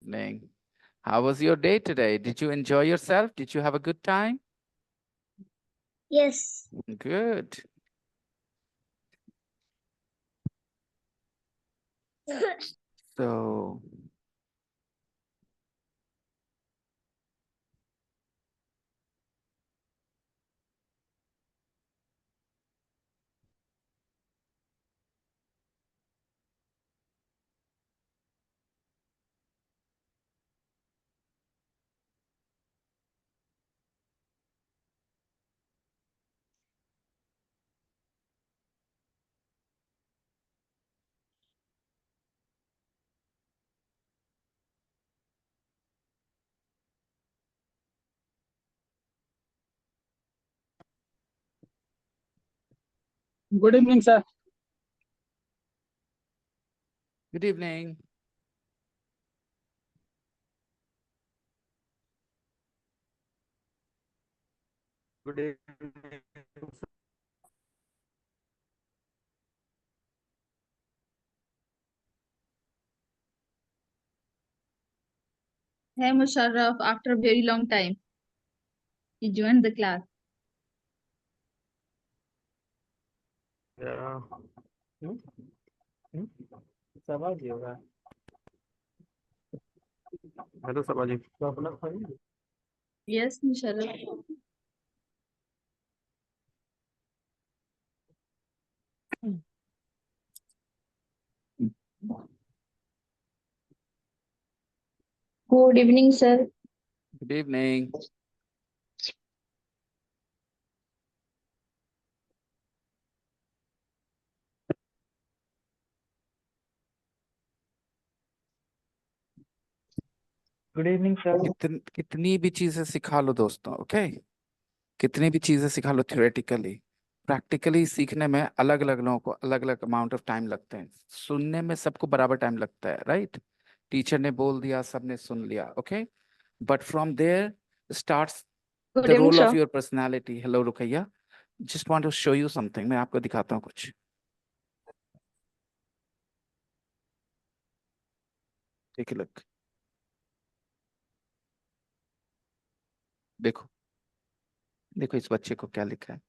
evening. How was your day today? Did you enjoy yourself? Did you have a good time? Yes. Good. So, Good evening, sir. good evening. Good evening. Hey Musharraf, after a very long time, you joined the class. Yeah. सवाल होगा hello सवाल तो अपना खाइए Yes, Musharraf. Good evening, sir. Good evening. Good evening sir कितनी भी चीजें सिखा लो दोस्तों, ओके? कितनी भी चीजें सिखा लो थियोरेटिकली, प्रैक्टिकली सीखने में अलग अलग लोगों को अलग अलग अमाउंट ऑफ टाइम लगते हैं। सुनने में सबको बराबर टाइम लगता है, राइट? टीचर ने बोल दिया, सबने सुन लिया, okay? But from there starts Good the evening, role of sir. Your personality. Hello Rukaiya, just want to show you something. मैं आपको दिखाता हूँ कुछ। टेक अ लुक, देखो देखो इस बच्चे को क्या लिखा है।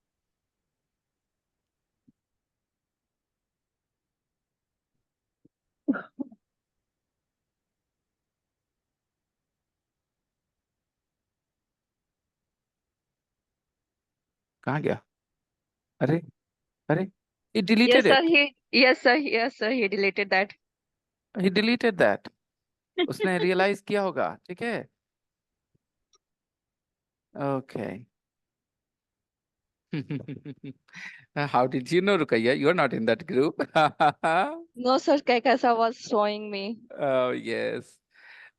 कहाँ गया? अरे अरे, he Yes, deleted sir. it. Yes, sir. He deleted that. He deleted that. उसने रियलाइज किया होगा, ठीक है? Okay. How did you know, Rukaiya? You're not in that group. No, sir. Kaisa was showing me. Oh, yes.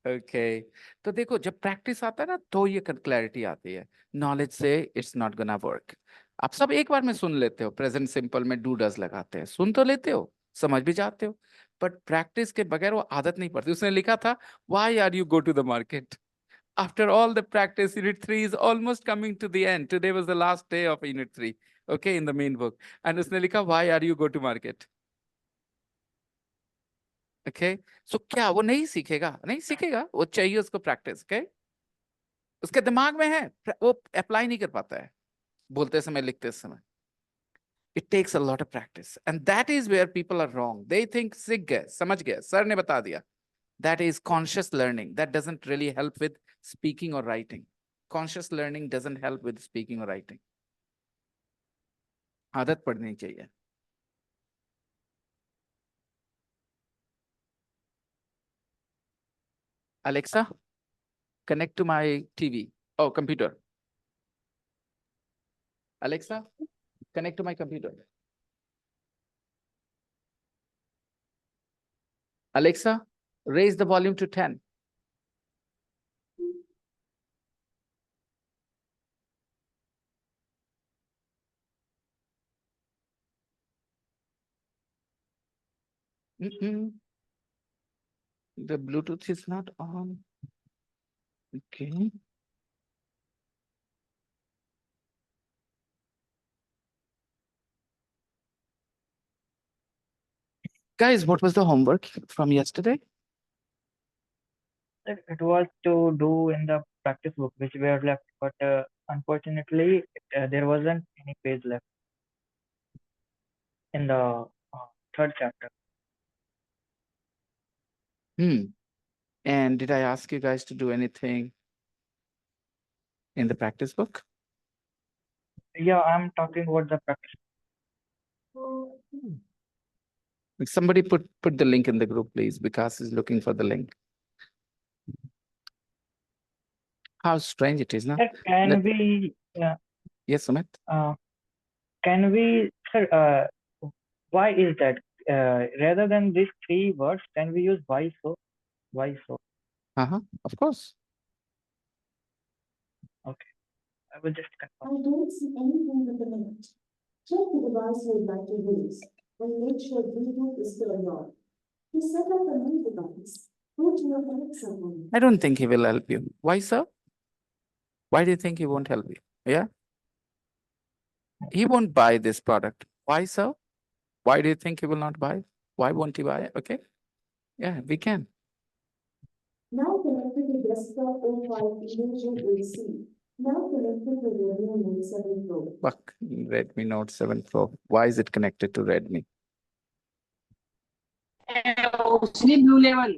Okay. तो देखो, जब practice आता है ना तो ये क्लैरिटी आती है। नॉलेज से इट्स नॉट गोना वर्क। आप सब एक बार में सुन लेते हो, प्रेजेंट सिंपल में डू डज लगाते हैं, सुन तो लेते हो, समझ भी जाते हो, बट प्रैक्टिस के बगैर वो आदत नहीं पड़ती। उसने लिखा था, why are you go to the market? After all the practice, unit 3 is almost coming to the end. Today was the last day of unit 3, okay, in the main book. And उसने लिखा, why are you go to market? Okay, so क्या वो नहीं सीखेगा? नहीं सीखेगा, वो चाहिए उसको प्रैक्टिस, okay? उसके दिमाग में है, वो अप्लाई नहीं कर पाता है बोलते समय, लिखते समय। It takes a lot of practice, and that is where people are wrong. They think सीख गए, समझ गए, सर ने बता दिया। That is conscious learning. That doesn't really help with speaking or writing. Conscious learning doesn't help with speaking or writing. आदत पड़नी चाहिए। Alexa, connect to my TV. Oh, computer. Alexa, connect to my computer. Alexa, raise the volume to 10. The Bluetooth is not on. Okay. Guys, what was the homework from yesterday? It was to do in the practice book which were left, but unfortunately, there wasn't any page left in the third chapter. And did I ask you guys to do anything in the practice book? Yeah, I'm talking about the practice. Somebody put the link in the group, please. Vikas is looking for the link. How strange it is, no? Sir, can Let- we, Yes, Sumit? sir, why is that? Rather than these three words, can we use why so? Why so? Of course. I will just I confirm. don't see anything with the link. Check the device you would like to use and make sure Bluetooth is turned on. To set up a new device, go to your Alexa phone. I don't think he will help you. Why, sir? Why do you think he won't help you? Yeah? He won't buy this product. Why, sir? Why do you think he will not buy? Why won't he buy? Okay. Yeah, we can. Now connected to desktop 05 Illusion AC. Now connected to Redmi Note 7 Pro. Fuck, Redmi Note 7 Pro. Why is it connected to Redmi? Blue level.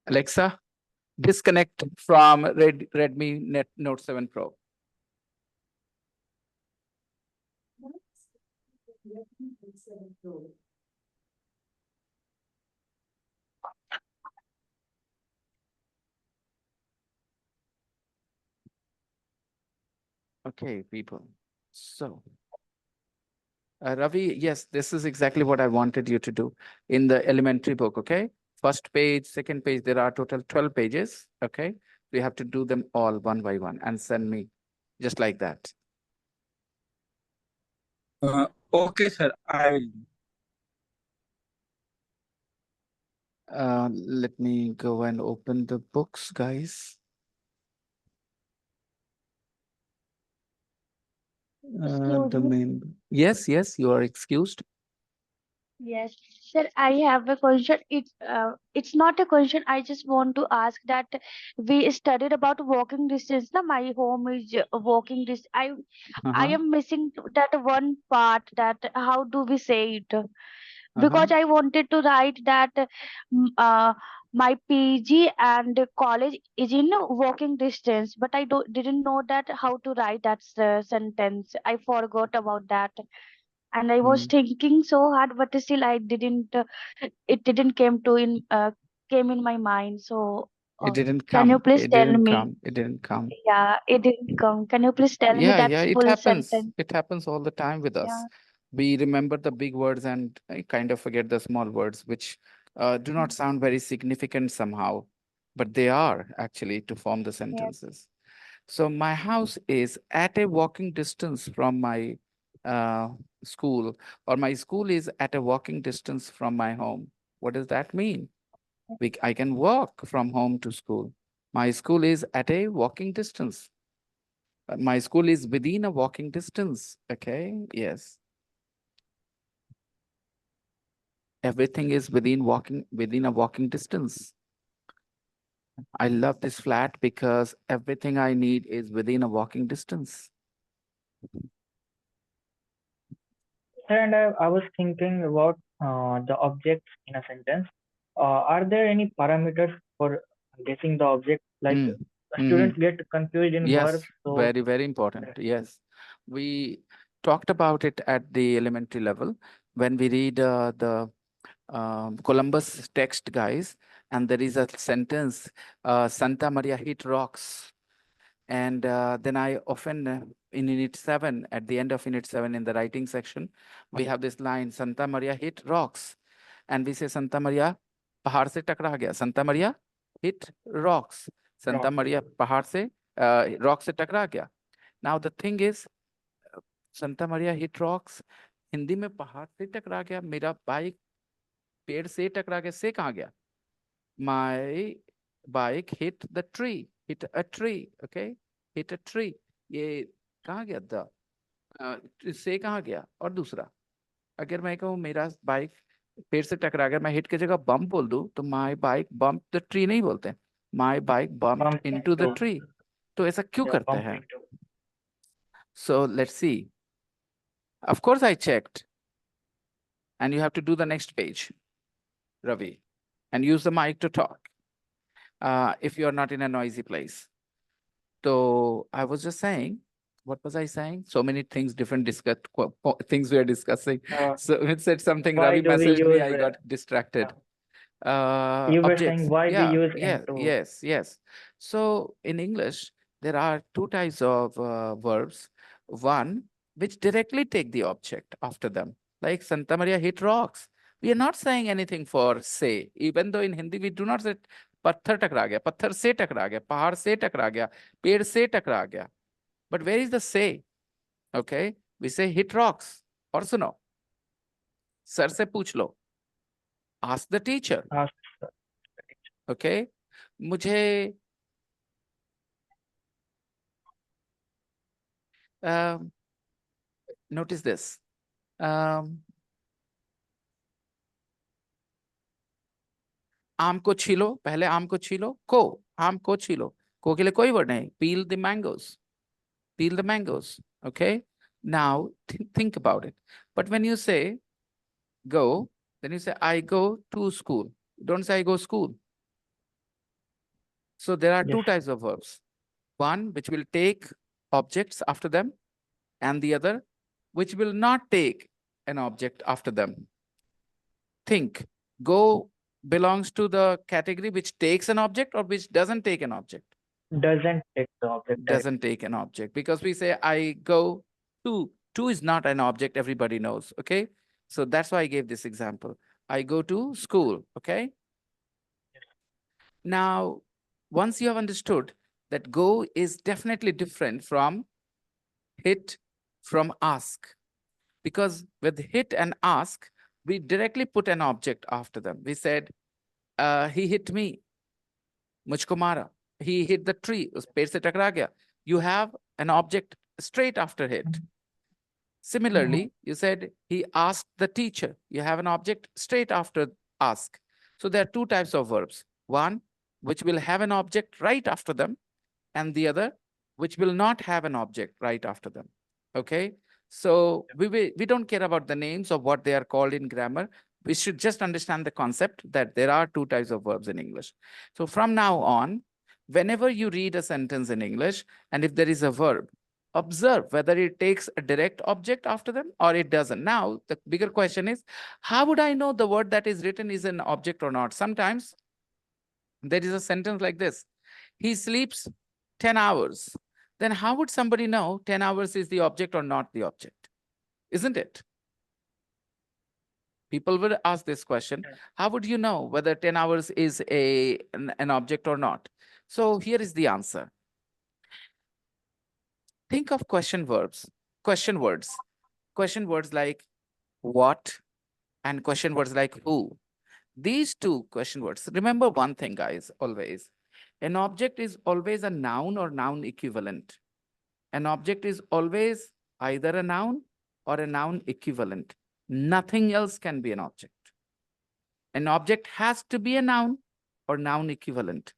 Alexa, disconnect from Redmi Note 7 Pro. Redmi Note 7 Pro. Okay, people. So, Ravi, yes, this is exactly what I wanted you to do in the elementary book, okay? First page, second page, there are total 12 pages, okay? You have to do them all one by one and send me just like that. Okay, sir. I will. Let me go and open the books, guys. Excuse The me. main. Yes, you are excused. Yes, sir, I have a question. It's not a question. I just want to ask that we studied about walking distance. Na, my home is walking distance. I am missing that one part. That how do we say it? Because I wanted to write that my PG and college is in walking distance, but I didn't know that how to write that sentence. I forgot about that. And I was thinking so hard, but still I didn't. It didn't came in my mind. So, It didn't can you come. please It tell didn't me? come. It didn't come. Yeah, it didn't come. Can you please tell me Yeah, that it full happens. sentence? It happens all the time with us. Yeah. We remember the big words and kind of forget the small words, which do not sound very significant somehow, but they are actually to form the sentences. So my house is at a walking distance from my school, or my school is at a walking distance from my home. What does that mean? I can walk from home to school. My school is at a walking distance. My school is within a walking distance. Okay, yes. Everything is within a walking distance. I love this flat because everything I need is within a walking distance. And I was thinking about the objects in a sentence. Are there any parameters for guessing the object? Like students get confused in Yes, verbs. So very, very important. Yes. We talked about it at the elementary level when we read the Columbus text, guys, and there is a sentence, Santa Maria hit rocks. And then I often, in Unit 7, at the end of Unit 7 in the writing section, we have this line, Santa Maria hit rocks. And we say, Santa Maria pahar se takra gaya. Santa Maria hit rocks. Santa Maria pahar se, rock se takra gaya. Now the thing is, Santa Maria hit rocks. Hindi में पहाड़ से टकरा गया, मेरा bike पेड़ से टकरा गया, से कहाँ गया? My bike hit the tree, hit a tree, okay? Hit a tree. ये कहाँ गया? से कहाँ गया? और दूसरा अगर मैं कहूँ मेरा बाइक पेड़ से टकरा गया, मैं हिट की जगह बम्प बोल दूं, तो my bike bump the tree नहीं बोलते, my bike bump Bump into the into. Tree. तो ऐसा क्यों Yeah, करते bump हैं? into. So let's see. Of course I checked. And you have to do the next page, Ravi, and use the mic to talk if you're not in a noisy place. So I was just saying, what was I saying? So many things, different things we are discussing. So it said something, Why Ravi do we messaged me, use, I got distracted. you were Objects. saying why we Yeah, use yeah, into. yes, yes. So in English, there are two types of verbs. One, which directly take the object after them. Like Santa Maria hit rocks. We are not saying anything for say, even though in Hindi we do not say पत्थर टकरा गया, पत्थर से टकरा गया, पहाड़ से टकरा गया, पेड़ से टकरा गया. But where is the say? Okay, we say hit rocks. और सुनो, सर से पूछ लो. Ask the teacher. Ask. Okay, मुझे notice this. आम को छीलो, पहले आम को छीलो, आम को छीलो, को के लिए कोई वर्ड नहीं. Peel the mangoes. Peel the mangoes. Okay. Now think about it. But when you say go, then you say I go to school. Don't say I go school. So there are two Yes. types of verbs. One which will take objects after them, and the other which will not take an object after them. Think, go belongs to the category which takes an object or which doesn't take an object? Doesn't take the object. Doesn't take an object, because we say I go to. To is not an object, everybody knows. Okay. So that's why I gave this example. I go to school. Okay. Now, once you have understood that go is definitely different from hit, from ask, because with hit and ask, we directly put an object after them. We said, he hit me, मुझको मारा. He hit the tree, उस पेड़ से टकरा गया. You have an object straight after hit. Similarly, you said he asked the teacher. You have an object straight after ask. So there are two types of verbs. One, which will have an object right after them, and the other, which will not have an object right after them. Okay. So we don't care about the names of what they are called in grammar. We should just understand the concept that there are two types of verbs in English. So from now on, whenever you read a sentence in English, and if there is a verb, observe whether it takes a direct object after them or it doesn't. Now, the bigger question is, how would I know the word that is written is an object or not? Sometimes there is a sentence like this: he sleeps 10 hours. Then how would somebody know 10 hours is the object or not the object? Isn't it? People will ask this question. How would you know whether 10 hours is an object or not? So here is the answer. Think of question words like what and question words like who. These two question words. Remember one thing, guys, always. An object is always a noun or noun equivalent. An object is always either a noun or a noun equivalent. Nothing else can be an object. An object has to be a noun or noun equivalent.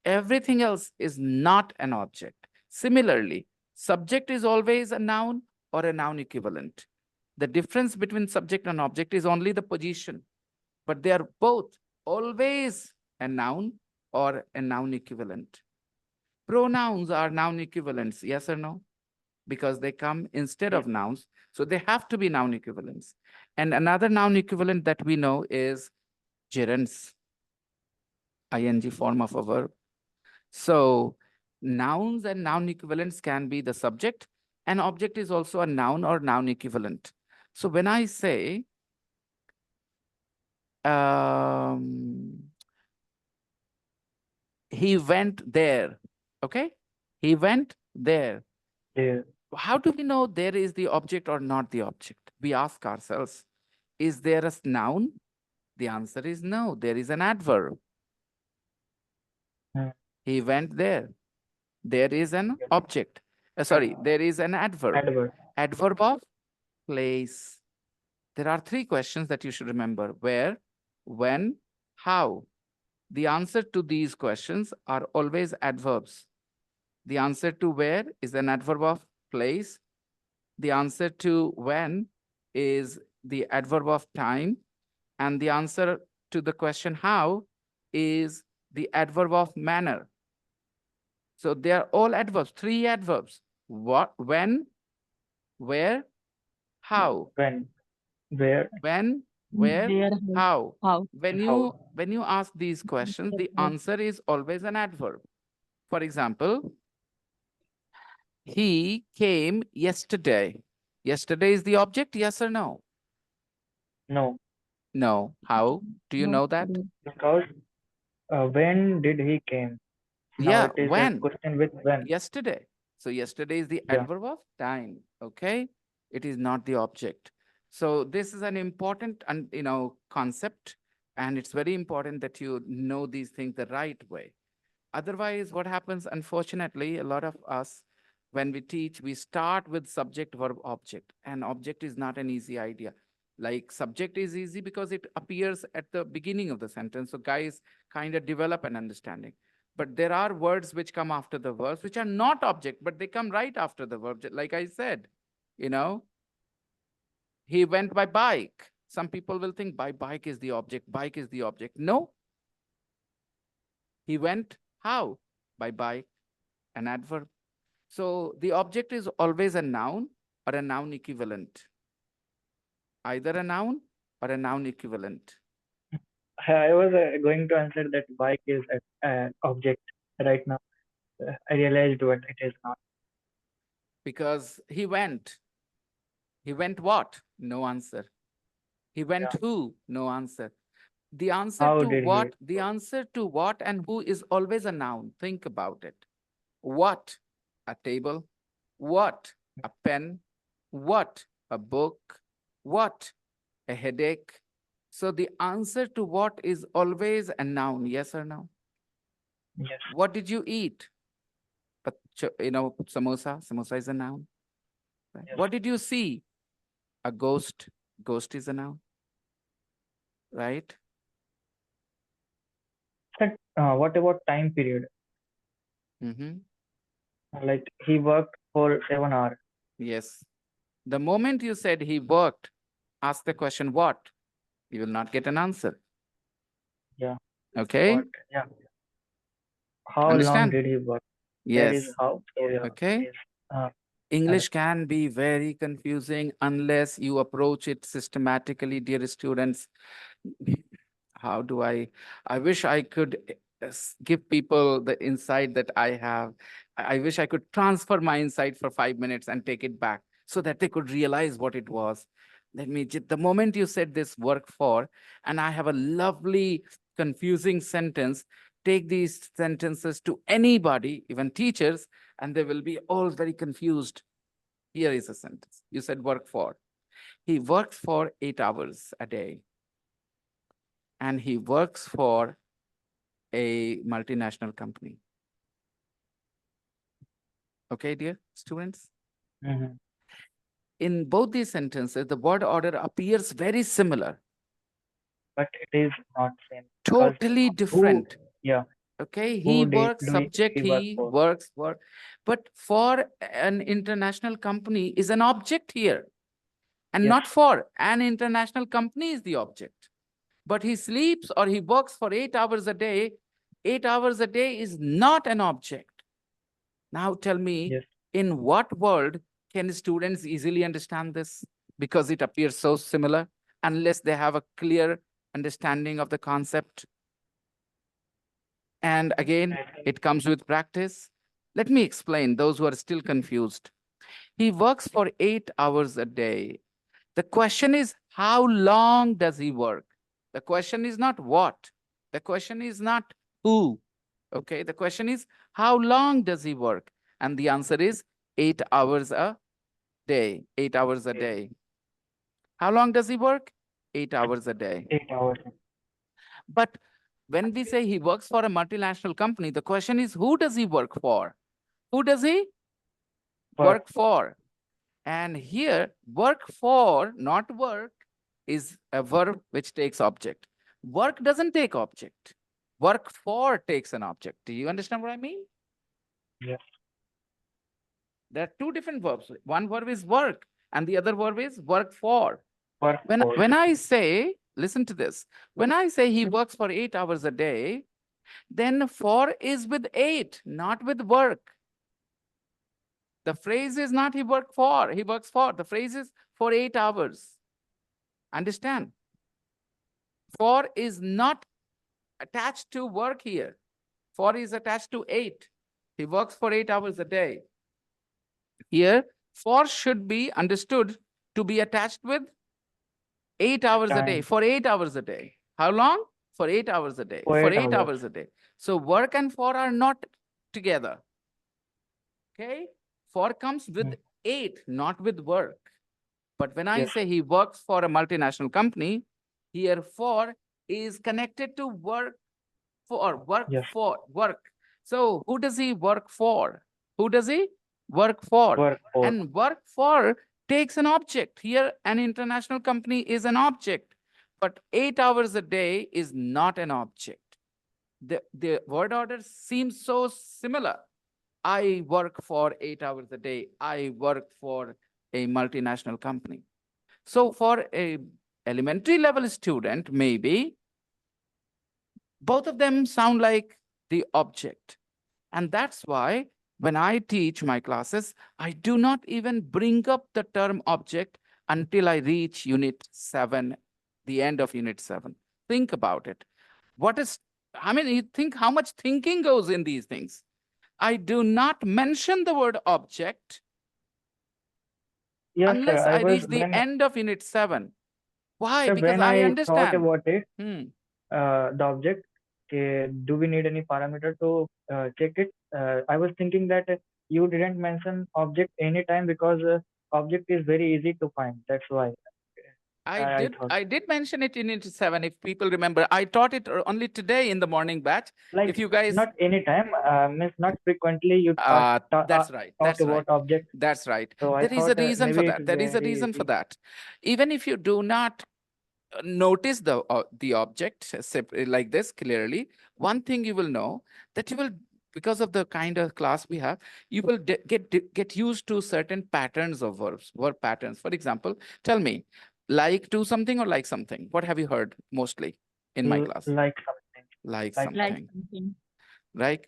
Everything else is not an object. Similarly, subject is always a noun or a noun equivalent. The difference between subject and object is only the position, but they are both always a noun or a noun equivalent. Pronouns are noun equivalents, yes or no? Because they come instead of nouns, so they have to be noun equivalents. And another noun equivalent that we know is gerunds, ing form of a verb. So nouns and noun equivalents can be the subject, and object is also a noun or noun equivalent. So when I say, he went there, okay? He went there. Yeah. How do we know there is the object or not the object? We ask ourselves, is there a noun? The answer is no, there is an adverb. He went there. There is an object. Sorry, there is an adverb. Adverb. Adverb of place. There are three questions that you should remember: where, when, how. The answer to these questions are always adverbs. The answer to where is an adverb of place. The answer to when is the adverb of time. And the answer to the question how is the adverb of manner. So they are all adverbs, three adverbs: what, when, where, how. When, where, When, where, Where, how. how. When how. you ask these questions, the answer is always an adverb. For example, he came yesterday. Yesterday is the object, yes or no? No, No. How do you No, know that? because when did he came? Now Yeah, it is a when? question with when. Yesterday. So yesterday is the Yeah. adverb of time, okay? It is not the object. So this is an important concept, and it's very important that you know these things the right way. Otherwise, what happens, unfortunately, a lot of us, when we teach, we start with subject, verb, object, and object is not an easy idea. Like subject is easy because it appears at the beginning of the sentence. So guys kind of develop an understanding. But there are words which come after the verbs, which are not object, but they come right after the verb. Like I said, he went by bike. Some people will think by bike is the object, bike is the object. No. He went how? By bike, an adverb. So the object is always a noun or a noun equivalent. Either a noun or a noun equivalent. I was going to answer that bike is an object right now. I realized what it is not. Because he went. He went what? No answer. He went Yeah. who? No answer. The answer How to did he? what? The answer to what and who is always a noun. Think about it. What? A table. What? A pen. What? A book. What? A headache. So the answer to what is always a noun. Yes or no? Yes. What did you eat? Samosa. Samosa is a noun. Right? Yes. What did you see? A ghost. Ghost is a noun. Right? But, what about time period? Mm-hmm. Like he worked for 7 hours. Yes. The moment you said he worked, ask the question what? You will not get an answer. Yeah. Okay? What? Yeah. How long Understand? did he work? That Yes. is how. So yeah. Okay. It is, English can be very confusing unless you approach it systematically, dear students. How do I wish I could give people the insight that I have. I wish I could transfer my insight for 5 minutes and take it back so that they could realize what it was. The moment you said this work for, and I have a lovely confusing sentence, take these sentences to anybody, even teachers, and they will be all very confused. Here is a sentence. You said work for. He worked for 8 hours a day. And he works for a multinational company. Okay, dear students? mhm. In both these sentences, the word order appears very similar, But it is not same. Because totally who? different. Yeah. Okay, Who he did works, do subject, he work he for? works for. But for an international company is an object here. And Yes. not for an international company is the object. But he sleeps or he works for 8 hours a day. 8 hours a day is not an object. Now tell me, Yes. in what world can students easily understand this? Because it appears so similar, unless they have a clear understanding of the concept. And again, I think it comes with practice. Let me explain those who are still confused. He works for 8 hours a day. The question is, how long does he work? The question is not what. The question is not who. Okay, the question is, how long does he work? And the answer is 8 hours a day. 8 hours a Okay. day. How long does he work? 8 hours a day. 8 hours. But when we say he works for a multinational company, the question is, who does he work for? Who does he For work for? And here, work for, not work, is a verb which takes object. Work doesn't take object. Work for takes an object. Do you understand what I mean? Yes. There are two different verbs. One verb is work and the other verb is work for. Work for. When I say, listen to this, when I say he works for 8 hours a day, then for is with 8, not with work. The phrase is not he works for. The phrase is for 8 hours. Understand? For is not attached to work here. For is attached to 8. He works for 8 hours a day. Here, for should be understood to be attached with 8 hours a day, Time. for 8 hours a day. How long? For 8 hours a day, For for 8 8 hours. hours a day. So work and for are not together. Okay? For comes with 8, not with work. But when I Yes. say he works for a multinational company, here for is connected to work for, Yes. work. So who does he work for? Who does he work for? Work for. And work for takes an object. Here, an international company is an object, but 8 hours a day is not an object. The word order seems so similar. I work for 8 hours a day. I work for a multinational company. So for a elementary level student, maybe both of them sound like the object. And that's why when I teach my classes, I do not even bring up the term object until I reach unit 7, the end of unit 7. Think about it. You think how much thinking goes in these things. I do not mention the word object Yes, unless sir. I reach the end of unit 7. Why? Sir, Because when I thought understand. about it, Hmm. The object, do we need any parameter to check it? I was thinking that you didn't mention object anytime because object is very easy to find. That's why I thought. I did mention it in unit 7, if people remember. I taught it only today in the morning batch. Like, If you guys, not anytime, means not frequently you that's right. talk That's right. about object. That's right. So I There is a thought reason for maybe that. it's There is a very reason for easy. that. Even if you do not notice the object like this clearly, one thing you will know that you will, because of the kind of class we have, you will get used to certain patterns of verbs, verb patterns. For example, tell me, like to something or like something. What have you heard mostly in my class? Like something. Like like Like something, something. right?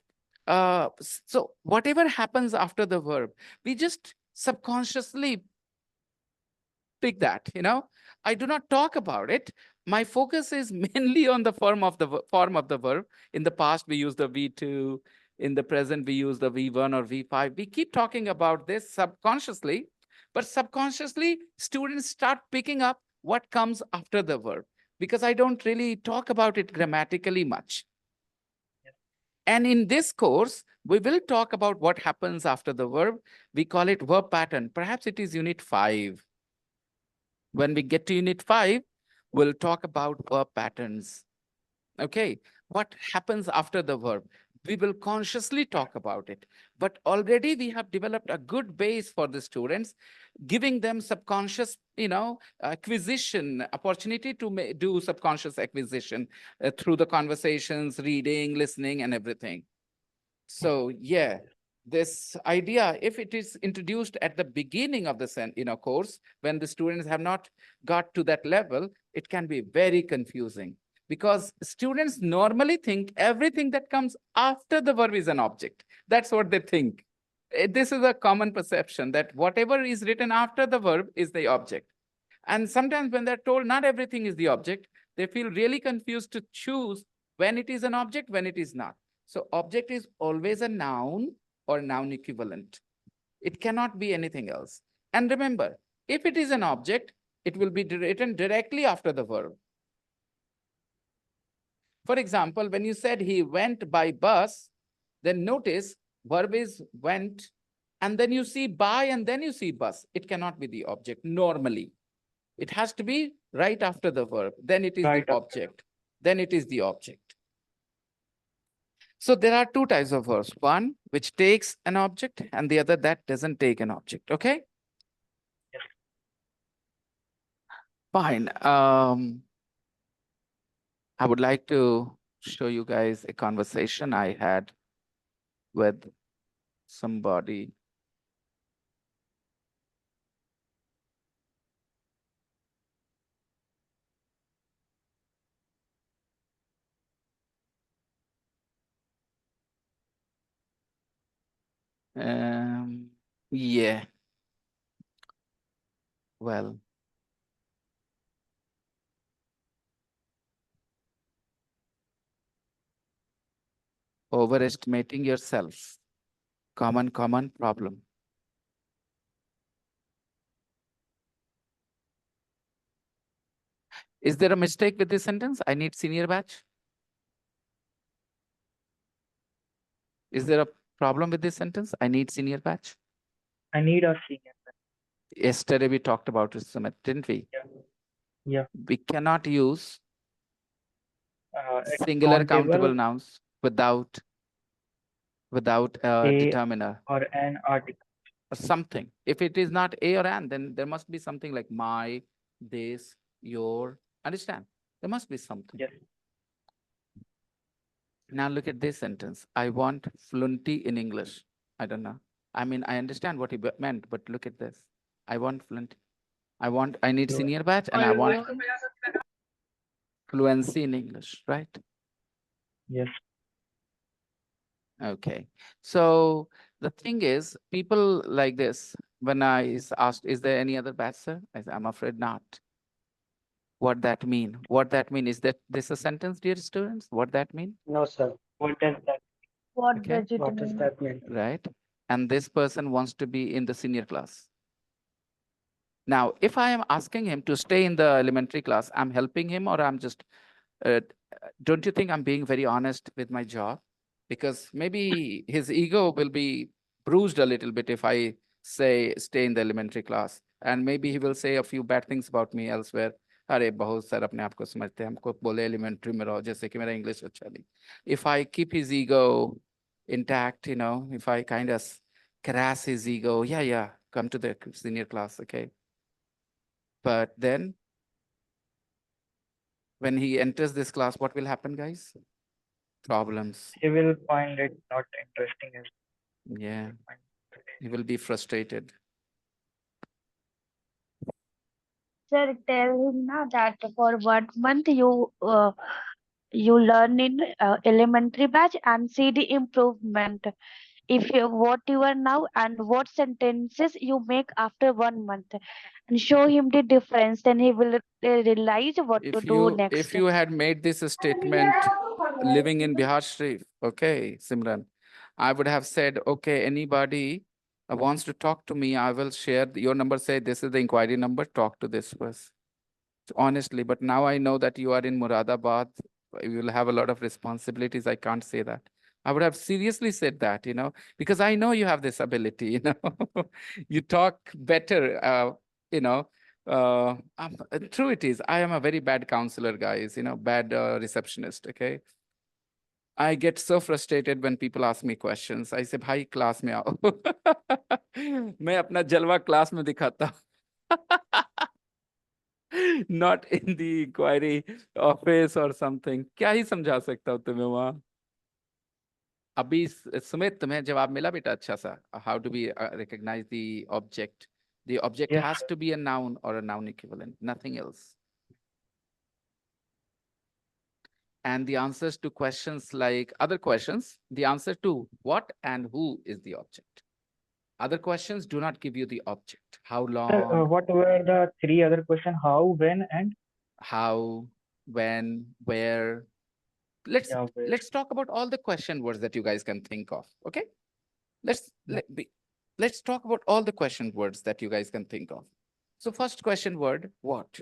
So whatever happens after the verb, we just subconsciously pick that, I do not talk about it. My focus is mainly on the form of the verb. In the past, we use the V2. In the present, we use the V1 or V5. We keep talking about this subconsciously, but subconsciously, students start picking up what comes after the verb, because I don't really talk about it grammatically much. And in this course, we will talk about what happens after the verb. We call it verb pattern. Perhaps it is unit 5. When we get to unit 5, we'll talk about verb patterns. Okay, what happens after the verb? We will consciously talk about it. But already we have developed a good base for the students, giving them subconscious, acquisition, opportunity to do subconscious acquisition through the conversations, reading, listening, and everything. So yeah, this idea, if it is introduced at the beginning of the course, when the students have not got to that level, it can be very confusing, because students normally think everything that comes after the verb is an object. That's what they think. This is a common perception, that whatever is written after the verb is the object. And sometimes when they're told not everything is the object, they feel really confused to choose when it is an object, when it is not. So object is always a noun or noun equivalent. It cannot be anything else. And remember, if it is an object, it will be written directly after the verb. For example, when you said he went by bus, then notice verb is went, and then you see by, and then you see bus. It cannot be the object normally. It has to be right after the verb. Then it is the object. Then it is the object. So there are two types of verbs. One which takes an object, and the other that doesn't take an object. Okay? Fine. I would like to show you guys a conversation I had with somebody. Yeah. Well, overestimating yourself. Common problem. Is there a mistake with this sentence? I need senior batch. Is there a problem with this sentence? I need senior batch. I need a senior. Yesterday we talked about it, Sumit, didn't we? Yeah. We cannot use It's singular countable countable nouns without a a determiner or an article. or something. If it is not a or an, then there must be something like my, this, your. Understand? There must be something. Yes. Now look at this sentence. I want fluency in English. I don't know. I mean, I understand what he meant, but look at this. I want fluency. I need Fluent. senior batch and I want fluency in English, right? Yes. Okay. So the thing is, people like this, when I is asked, is there any other batch, sir? I say, I'm afraid not. What that mean? What that mean? Is that this a sentence, dear students? What that mean? No, sir. What does that? What Okay. does it What does mean? that mean? Right? And this person wants to be in the senior class. Now, if I am asking him to stay in the elementary class, I'm helping him or I'm just, don't you think I'm being very honest with my job? Because maybe his ego will be bruised a little bit if I say stay in the elementary class. And maybe he will say a few bad things about me elsewhere. अरे बहुत sir अपने आप को समझते हैं हमको बोले elementary में रहो जैसे कि मेरा इंग्लिश अच्छा नहीं. If I keep his ego intact, you know, if I kind of caress his ego, yeah, come to the senior class, okay? But then when he enters this class, what will happen, guys? Problems. He will find it not interesting as Yeah, he will be frustrated. Sir, tell him now that for 1 month you learn in elementary batch and see the improvement. If you what you are now and what sentences you make after 1 month, and show him the difference, then he will realize what to do next. If you had made this a statement living in Bihar Sharif, okay, Simran, I would have said, okay, anybody wants to talk to me, I will share your number, say this is the inquiry number, talk to this person. Honestly, but now I know that you are in Muradabad, you will have a lot of responsibilities. I can't say that. I would have seriously said that, you know, because I know you have this ability, you know, you talk better, you know, true it is. I am a very bad counselor, guys, you know, bad receptionist, okay? I get so frustrated when people ask me questions. I say, bhai, class mein aao. मैं अपना जलवा class में दिखाता हूँ. Not in the inquiry office or something. क्या ही समझा सकता हूँ तुम्हें वहाँ? अभी सुमित तुम्हें जवाब मिला बेटा अच्छा सा? How do we recognize the object? The object Yes, has sir. to be a noun or a noun equivalent, nothing else. And the answers to questions like other questions, the answer to what and who is the object. Other questions do not give you the object. How Sir, long, what were the 3 other questions? How, when, and how, when, where. Let's yeah, where? let's talk about all the question words that you guys can think of. Okay, let's Yeah. let's talk about all the question words that you guys can think of. So first question word, what?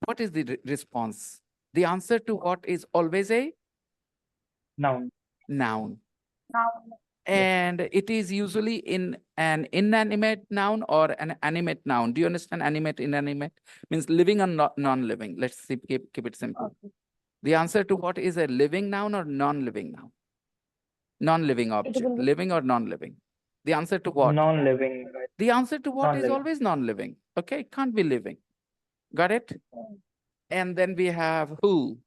What is the response? The answer to what is always a Noun. noun. Now, And it is usually in an inanimate noun or an animate noun. Do you understand animate, inanimate? Means living or non-living. Let's see, keep it simple. okay. The answer to what is a living noun or non-living noun? Non-living object, will be- living or non-living? The answer to what? Non-living. Right? The answer to what is Non-living. always non-living. Okay, it can't be living. Got it? And then we have who.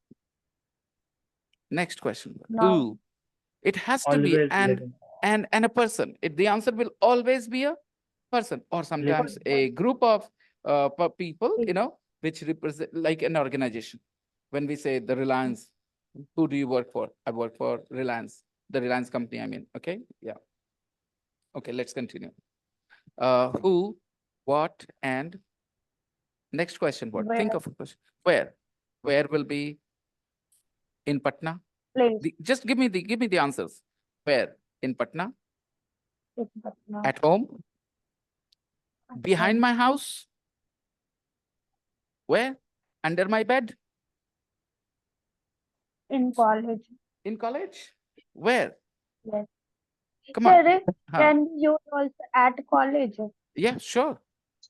Next question. No. Who. It has to be Always and a person. The answer will always be a person, or sometimes a group of people, which represent like an organization. When we say the Reliance, who do you work for? I work for Reliance, the Reliance company, I mean. Okay, yeah. Okay, let's continue. Who, what, and next question. What? Think Where? of a question. Where? Where will be in Patna? Place. Just give me the answers. Where? In Patna? In Patna. At home? Behind my house? Where? Under my bed? In college. In college? Where? Yes. Come on. Sir, Huh. can you also at college? Yeah, sure.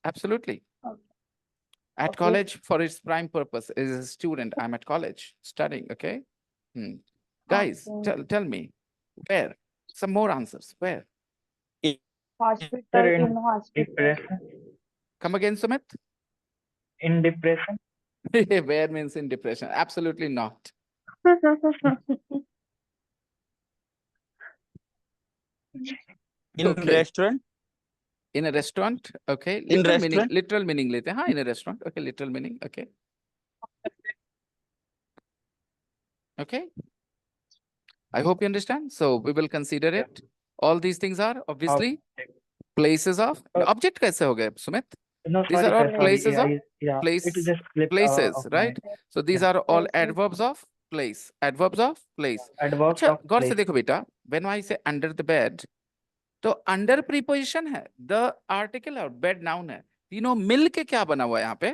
Absolutely. Okay. At Okay. college for its prime purpose. As a student, I'm at college studying, okay? Guys, Okay. tell me, where? Some more answers. Where? Hospital, Sir, in hospital. depression. Come again, Sumit? In depression. Where means in depression? Absolutely not. In Okay. restaurant. In a restaurant, okay. In Literal meaning लेते हैं. हाँ, in a restaurant, okay. Literal meaning, okay. Okay. I hope you understand. So we will consider Yeah. it. All these things are obviously Object. places of object. कैसे हो गए, Sumit? No, These sorry, are all sir, sorry. places of Yeah, place, it just slipped places, of my right? So these yeah. are all Places. adverbs of place. Adverbs of place. adverbs अच्छा, of गौर से place. देखो बेटा. When I say under the bed, तो under preposition है. The article और bed noun है. तीनों मिल के क्या बना हुआ है यहाँ पे?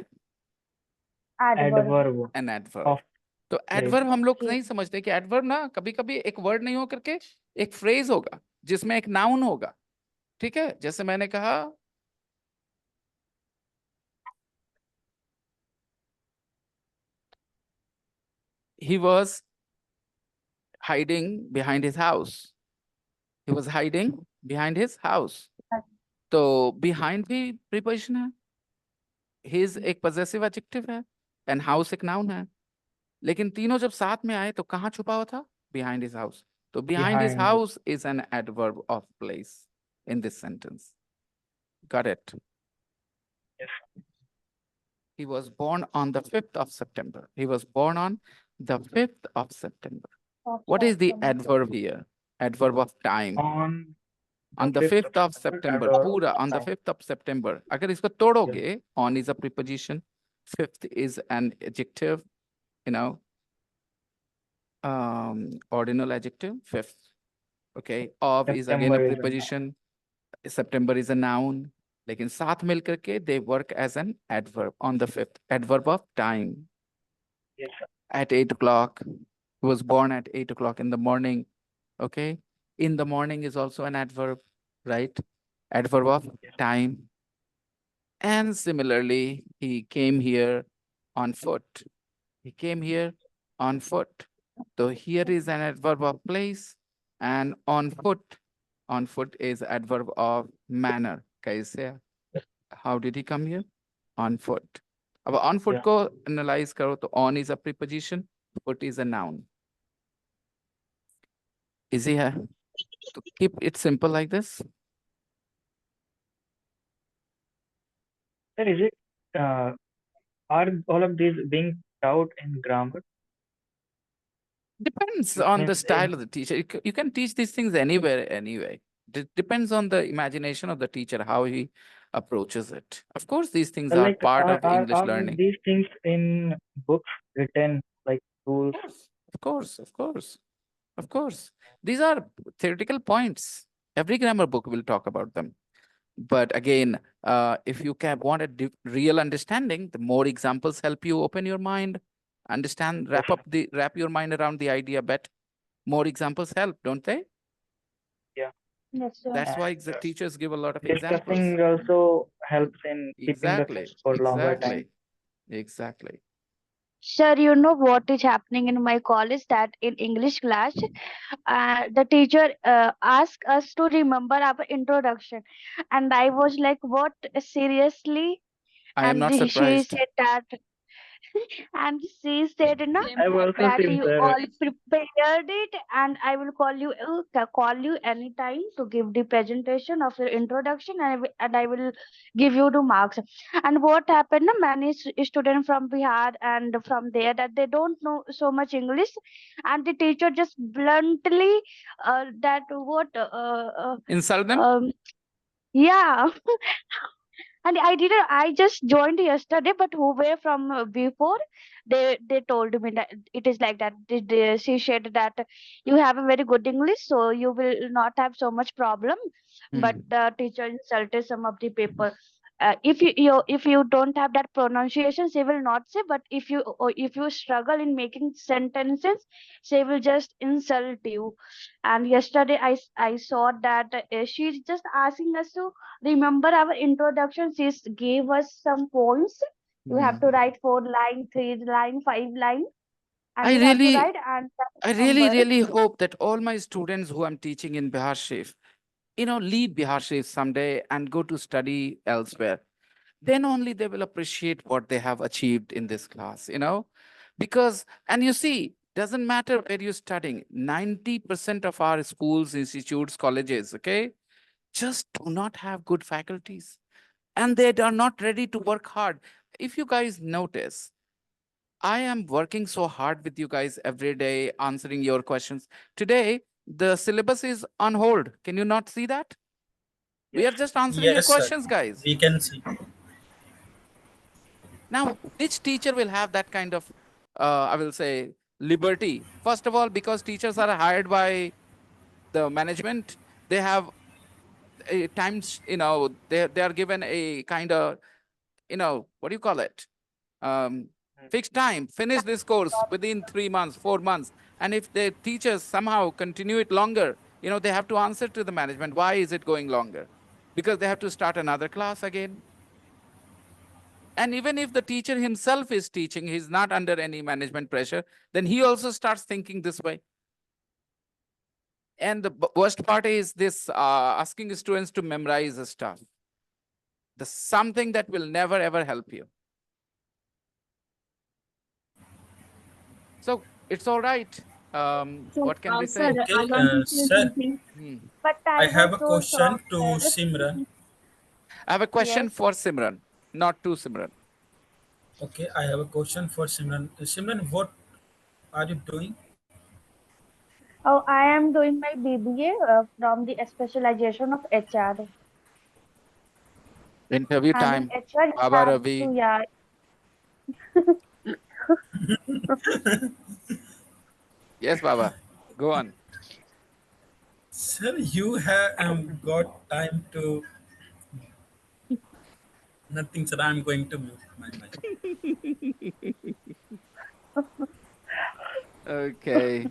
Adverb. Adverb An adverb. of तो place. adverb हम लोग ठीक. नहीं समझते कि adverb ना कभी कभी एक word नहीं हो करके एक phrase होगा जिसमें एक noun होगा. ठीक है, जैसे मैंने कहा he was hiding behind his house. He was hiding behind his house. तो behind भी preposition है. His एक possessive adjective है and house एक noun है. लेकिन तीनों जब साथ में आए तो कहाँ छुपा हुआ था? Behind his house. तो behind his Behind. house is an adverb of place in this sentence. Got it? Yes. He was born on the 5th of September. He was born on the 5th of September. What is the adverb here? Adverb of time. On the 5th of September, adverb पूरा of on the time. 5th of September. अगर इसको तोड़ोगे, on is a preposition, 5th is an adjective, ordinal adjective, 5th. Okay, of is again a September is a preposition, September is a noun. लेकिन साथ मिल करके they work as an adverb on the 5th. Adverb of time. Yes, sir. At 8 o'clock. He was born at 8 o'clock in the morning. Okay. In the morning is also an adverb, right? Adverb of Yes. time. And similarly, he came here on foot. He came here on foot. So here is an adverb of place, and on foot is adverb of manner. कैसे? How did he come here? On foot. अब on foot Yeah. को analyze करो तो on is a preposition, foot is a noun. Easy है? So keep it simple like this. Sir, is it are all of these being taught in grammar? Depends It on the means style of the teacher. You can teach these things anywhere, anyway. Depends on the imagination of the teacher, how he approaches it. Of course, these things are like part of English are learning. these things in books written like rules? Of course, of course, of course. These are theoretical points. Every grammar book will talk about them. But again, if you want a real understanding, the more examples help you open your mind, understand, wrap your mind around the idea better. More examples help, don't they? Yes, sir. That's why the teachers give a lot of examples. Discussing also helps in keeping the Exactly, thoughts for longer time. exactly. Sir, you know what is happening in my college that in English class, the teacher asked us to remember our introduction. And I was like, what? Seriously? I am And not she surprised. said that, and she said, "Na, Same I've also that seen, you sir. all prepared it, and I will call you anytime to give the presentation of your introduction, and I will give you the marks." And what happened? Na, many students from Bihar and from there that they don't know so much English, and the teacher just bluntly that what Insult them? yeah. And I just joined yesterday, but who were from before, they told me that it is like that. She said that you have a very good English, so you will not have so much problem. But Hmm. the teacher insulted some of the people. If you don't have that pronunciation, she will not say. But if you struggle in making sentences, she will just insult you. And yesterday I saw that she's just asking us to remember our introduction. She gave us some points. You have to Hmm. write 4 line, 3 line, 5 line, and I you have to really, write and I really, remember. really hope that all my students who I'm teaching in Bihar Shif, leave Bihar Shif someday and go to study elsewhere. Then only they will appreciate what they have achieved in this class. Because, and you see, doesn't matter where you're studying, 90% of our schools, institutes, colleges, okay, just do not have good faculties. And they are not ready to work hard. If you guys notice, I am working so hard with you guys every day, answering your questions. Today, the syllabus is on hold. Can you not see that? We are just answering your Yes, sir. questions, guys. We can see. Now, which teacher will have that kind of, I will say, liberty? First of all, because teachers are hired by the management, they have a times, they are given a kind of, what do you call it? Fixed time, finish this course within 3 months, 4 months. And if the teachers somehow continue it longer, they have to answer to the management. Why is it going longer? Because they have to start another class again. And even if the teacher himself is teaching, he's not under any management pressure, then he also starts thinking this way. And the worst part is this asking students to memorize the stuff. Something that will never ever help you. So it's all right. What can we say? Sir, Okay, I want to say sir, something. Hmm. But I I was have a so question shocked, to sir. Simran. I have a question Yes. for Simran, not to Simran. Okay, I have a question for Simran. Simran, what are you doing? Oh, I am doing my BBA from the specialization of HR. Interview And in time. HR, you Baba have to, Ravi. yeah. Yes, Baba. Go on. Sir, you have got time to nothing, sir. I'm going to mute my mic. Okay.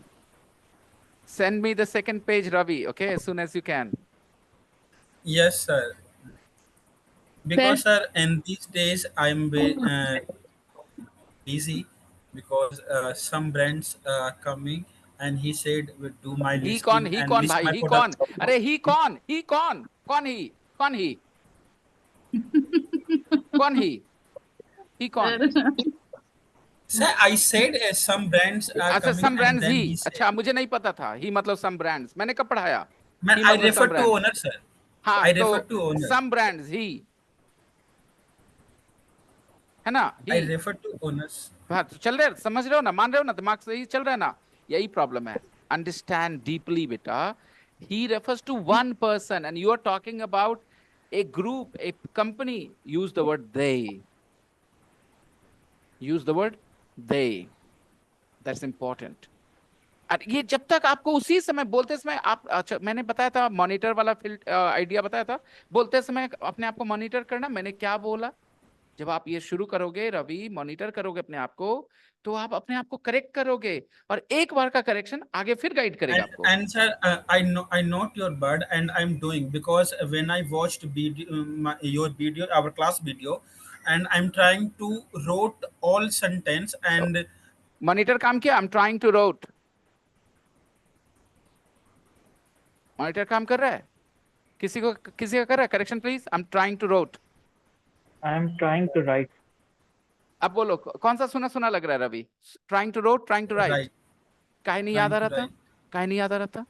Send me the second page, Ravi, okay, as soon as you can. Yes, sir. Sir, Because, sir, in these days I'm busy because some brands are coming, and he said will do my listing He and con, list bhai, my he con. products. Arey, he con, Con he, con he, con he, he con. sir. Sir, I said some brands are अच्छा, coming, some and brands then he. he said, अच्छा, मुझे नहीं पता था. He मतलब some brands. मैंने कब पढ़ाया? man, He I मतलब refer some to brands. owner, sir. हाँ, I refer तो to owner. some brands ही. है ना? I He. refer to owners. हाँ, तो चल रहे, समझ रहे हो ना? मान रहे हो ना? दिमाग से ही चल रहा है ना? यही प्रॉब्लम है. Understand deeply, beta. He refers to one person, and you are talking about a group, a company. Use the word they. Use the word they. That's important. और ये जब तक आपको उसी समय बोलते समय आप, अच्छा मैंने बताया था मॉनिटर वाला फील्ड आइडिया बताया था. बोलते समय अपने आप को मॉनिटर करना. मैंने क्या बोला? जब आप ये शुरू करोगे रवि, मॉनिटर करोगे अपने आप को, तो आप अपने आप को करेक्ट करोगे, और एक बार का करेक्शन आगे फिर गाइड करेगा आपको. And sir, I note your word, and I'm doing because when I watched your video, our class video, and I'm trying to wrote all sentence and monitor काम किया. I am trying to wrote. Monitor काम कर रहा है. किसी का कर रहा है correction please. I am trying to wrote. I am trying to write. अब बोलो कौन सा सुना सुना लग रहा है Ravi? Trying to wrote, trying to write. Right. काहे नहीं याद आ Trying रहा to था? write. काहे नहीं याद आ रहा था?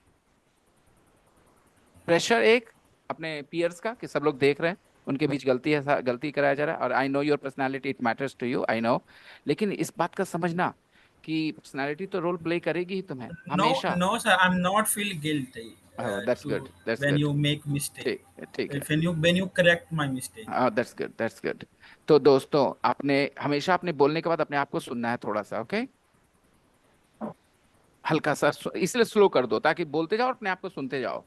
प्रेशर एक अपने पियर्स का कि सब लोग देख रहे हैं, उनके बीच गलती कराया जा रहा है। और I know your personality, it matters to you, I know, लेकिन इस बात का समझना कि पर्सनालिटी तो रोल प्ले करेगी ही तुम्हें No, हमेशा। no, sir. I'm not feel guilty that's to good, that's when good. you make mistake. ठीक है। When you correct my mistake. That's good, that's good. तो दोस्तों, आपने हमेशा अपने बोलने के बाद अपने आप को सुनना है थोड़ा सा, ओके? हल्का सा इसलिए स्लो कर दो ताकि बोलते जाओ और अपने आप को सुनते जाओ।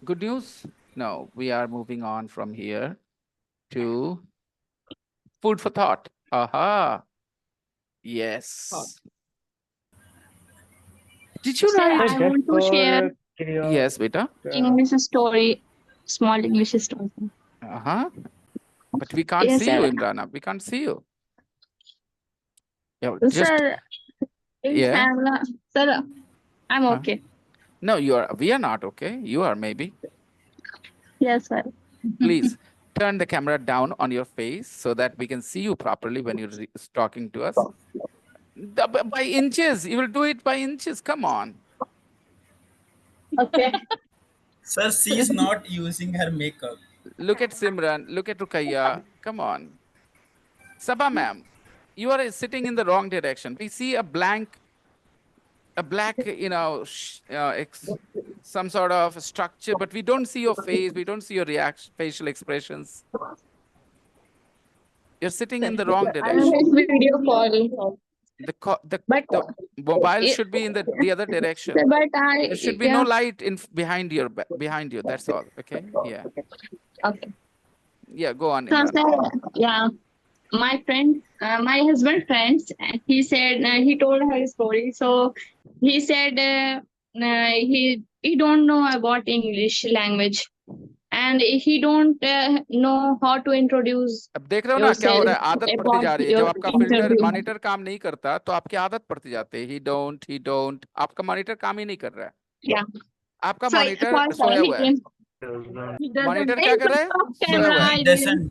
Good news? No, we are moving on from here to food for thought. Aha. Yes. Did you Sir, write? I Just want to share for curiosity. Yes, beta. English story, small English story. Uh-huh. But we can't Yes, see you, sir. Imrana. We can't see you. Yeah, just Sir, yeah. sir, I'm Huh? okay. No, we are not okay. You are maybe. Yes, sir. Please turn the camera down on your face so that we can see you properly when you're talking to us. By inches. You will do it by inches. Come on. Okay. Sir, she is not using her makeup. Look at Simran. Look at Rukaiya. Come on. Sabha ma'am, you are sitting in the wrong direction. We see a black, some sort of structure, but we don't see your face. We don't see your facial expressions. You're sitting in the wrong I direction. will make video call. But The mobile it- should be in the other direction. Sir, but There should be no light behind you. That's all. Okay. Yeah. Okay. Yeah. Go on, So, Imran. sir, yeah, my friend, my husband friends, he said he told her story. So he said he don't know about English language, and he don't know how to introduce अब देख रहे हो ना क्या हो रहा है? yourself आदत पड़ती जा about रही है। जब your आपका फिल्टर interview. मॉनिटर काम नहीं करता तो आपकी आदत पड़ती जाती है। ही डोंट आपका मॉनिटर काम ही नहीं कर रहा है। Yeah. आपका So monitor for soya he हुआ है। doesn't. मॉनिटर क्या कर रहा है? सोया हुआ है। Camera, Doesn't.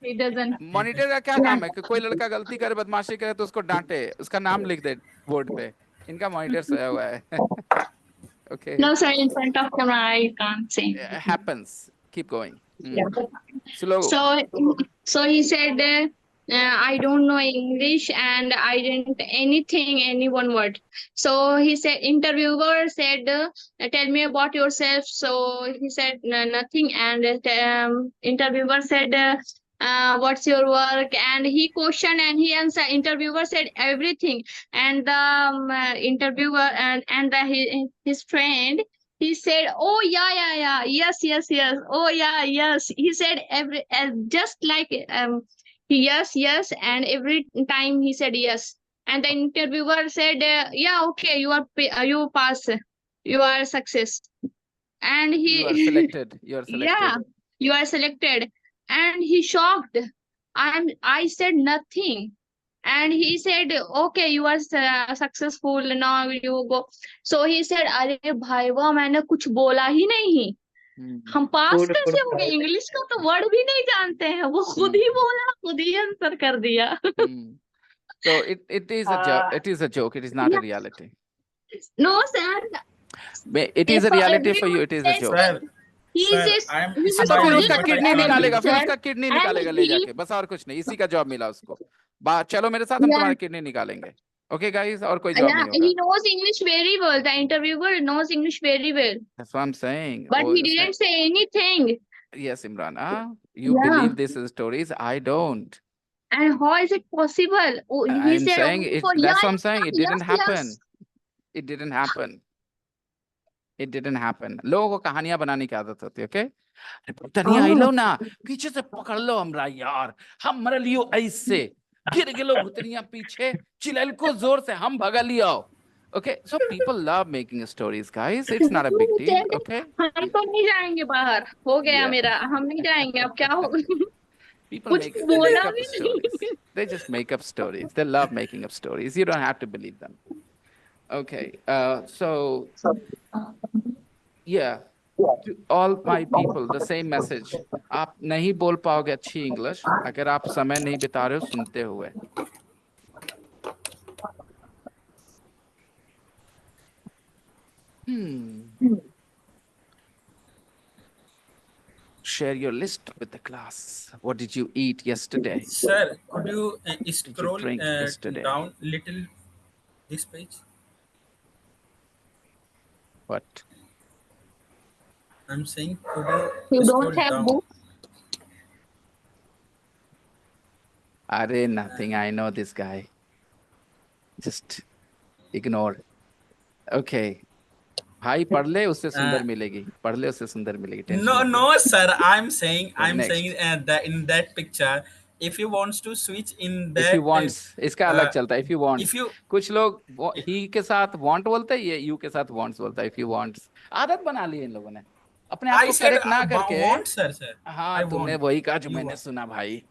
he doesn't. Monitor का क्या काम है कि कोई लड़का गलती करे, बदमाशी करे तो उसको डांटे, उसका नाम लिख दे बोर्ड पे। इनका मॉनिटर सोया हुआ है। Okay. No, sir, in front of camera, I can't say. Happens. Keep going. Yeah. Slow. So he said, I don't know English and I didn't any one word. So he said, interviewer said, tell me about yourself. So he said nothing, and interviewer said, what's your work? And he questioned and he answered. Interviewer said everything, and the interviewer and his friend. He said, "Oh yeah, yes. Oh yes." He said just like yes, and every time he said yes. And the interviewer said, "Yeah, okay, you pass, you are success." And You are he, selected. You are selected. yeah, you are selected. And he shocked. I said nothing. And he said, okay, you are successful, now you go. So he said, अरे भाई वाह, मैंने कुछ बोला ही नहीं, हम पास Food for कैसे हो गए? thought. इंग्लिश का तो वर्ड भी नहीं जानते हैं, वो खुद ही बोला, खुद ही आंसर कर दिया. So it is a joke. It is a joke. It is not a reality. No, sir. It is a reality for you. It is a joke. Sir, He sir, says, I am. he's हाँ, तो फिर smiling, उसका but I kidney can't निकालेगा, फिर believe. उसका kidney And निकालेगा ले he- जाके, बस और कुछ नहीं। इसी का जॉब मिला उसको। चलो मेरे साथ, हम Yeah. तुम्हारी किडनी निकालेंगे। Okay guys, और कोई जॉब yeah, नहीं he होगा। knows English very well. The interviewer knows English very well, That's what I'm saying. but Oh, he didn't say anything. Yes, Imran. You Yeah. believe these stories. I don't. And how is it possible? Oh, he I'm said, saying oh, it. for That's yeah, what I'm saying. It didn't yes. happen. It didn't happen. It didn't happen. लोगों को कहानियां बनाने की आदत होती है, okay? Tania आई लो ना, पीछे से पकड़ लो हमरा यार, हम मर लियो ऐसे, गिर गेलो भुतनिया पीछे, चिल्लाइल को जोर से हम भगा लियो. Okay, so people love making stories, guys. It's not a big deal, okay? हम तो नहीं जाएंगे बाहर, हो गया Yeah. मेरा, हम नहीं जाएंगे, अब क्या होगा? People कुछ make बोला up भी stories. नहीं. They just make up stories. They love making up stories. You don't have to believe them. Okay, so Yeah, to all my people, the same message. आप नहीं बोल पाओगे अच्छी इंग्लिश अगर आप समय नहीं बिता रहे हो सुनते हुए. Share your list with the class. What did you eat yesterday? Sir, could you What did you scroll drink yesterday? down little this page? What? I'm saying, could You you scroll don't have down? book? Are nothing. I know this guy. Just ignore. Okay. भाई पढ़ ले उससे सुंदर मिलेगी. पढ़ ले उससे सुंदर मिलेगी. टेंशन No, मत ले. no, sir. I'm saying, Next. that in that picture, if you wants to switch in If you that, wants, इसका अलग चलता है. If you want. if you, कुछ लोग he के साथ want बोलते हैं, ये you के साथ wants बोलता है. If you wants. आदत बना ली है इन लोगों ने. अपने आप I को said करेक्ट ना करके. want, sir. हाँ I तुमने want. वही कहा जो You मैंने want. सुना भाई.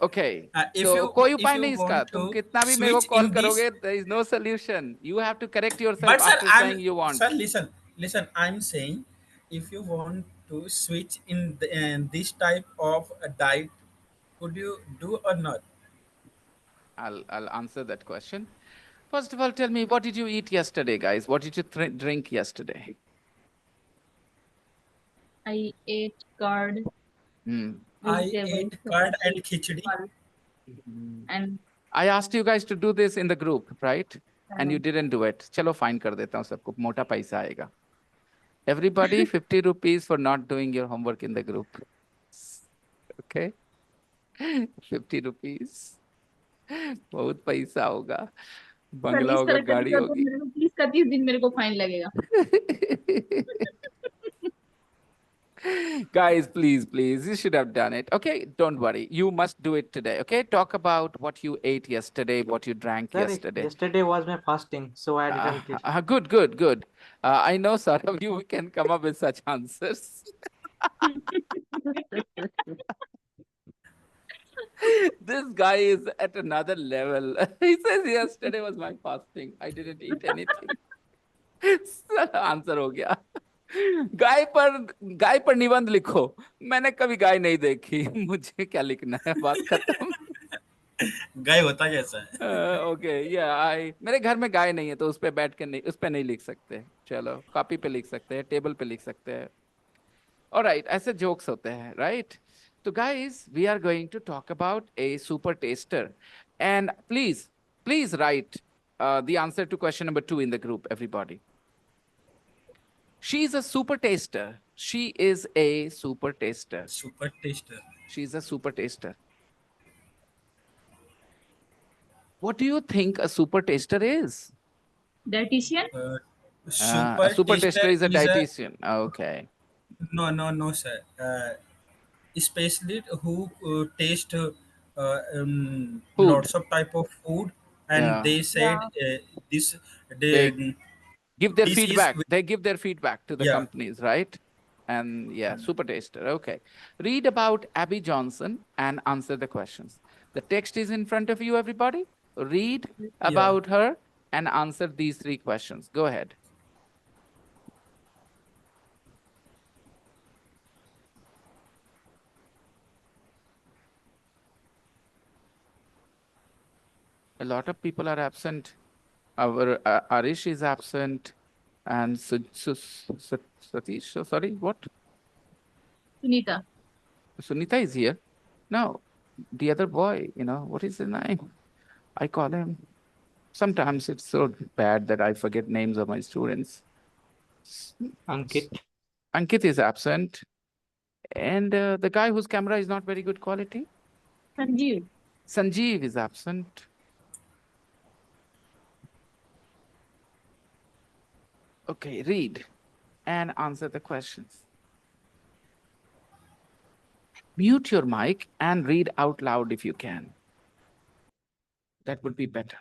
Okay. If तो you कोई if उपाय you नहीं इसका. want तुम to कितना भी मेरे को switch कॉल in this, करोगे, there is no solution. You have to correct yourself but sir, after saying you want. sir, listen. I'm saying, if you want to switch in this type of diet, could you do or not? I'll answer that question. First of all, tell me, what did you eat yesterday, guys? What did you drink yesterday? I ate curd, I vegetable, ate curd and chapati, khichdi. and I asked you guys to do this in the group, right? And you didn't do it. चलो fine कर देता हूँ सबको. मोटा पैसा आएगा. Everybody, 50 rupees for not doing your homework in the group. Okay? 50 rupees. बहुत पैसा होगा. बंगला होगा, गाड़ी होगी. प्लीज कर दिए दिन मेरे को फाइन लगेगा. Guys, please, you should have done it. Okay, don't worry. You must do it today. Okay, talk about what you ate yesterday, what you drank Sir, yesterday. yesterday was my fasting, so I didn't eat. Good. I know some of you can come up with such answers. This guy is at another level. He says yesterday was my fasting. I didn't eat anything. Answer हो गया. गाय पर निबंध लिखो. मैंने कभी गाय नहीं देखी. मुझे क्या लिखना है. बात खत्म. गाय होता कैसा है? ओके या मेरे घर में गाय नहीं है तो उस पे बैठ के नहीं, उस पे नहीं लिख सकते. चलो कॉपी पे लिख सकते हैं, टेबल पे लिख सकते हैं. ऑलराइट, ऐसे जोक्स होते हैं, right? So guys, we are going to talk about a super taster, and please write the answer to question number 2 in the group, everybody. She is a super taster. She is a super taster. Super taster. She's a super taster. What do you think a super taster is? Dietitian? A super taster is a dietitian. Okay. No, sir. Specialist who taste Food. lots of type of food, and Yeah. they said this They give their this is feedback. with- They give their feedback to the Yeah. companies, right? And yeah, super taster. Okay. Read about Abby Johnson and answer the questions. The text is in front of you, everybody. Read about her and answer these 3 questions. Go ahead. A lot of people are absent. Our Arish is absent, and Satish. Sorry, what? Sunita. Sunita is here. No, the other boy. What is his name? I call him. Sometimes it's so bad that I forget names of my students. Ankit. Ankit is absent, and the guy whose camera is not very good quality. Sanjeev. Sanjeev is absent. Okay, read and answer the questions. Mute your mic and read out loud if you can. That would be better.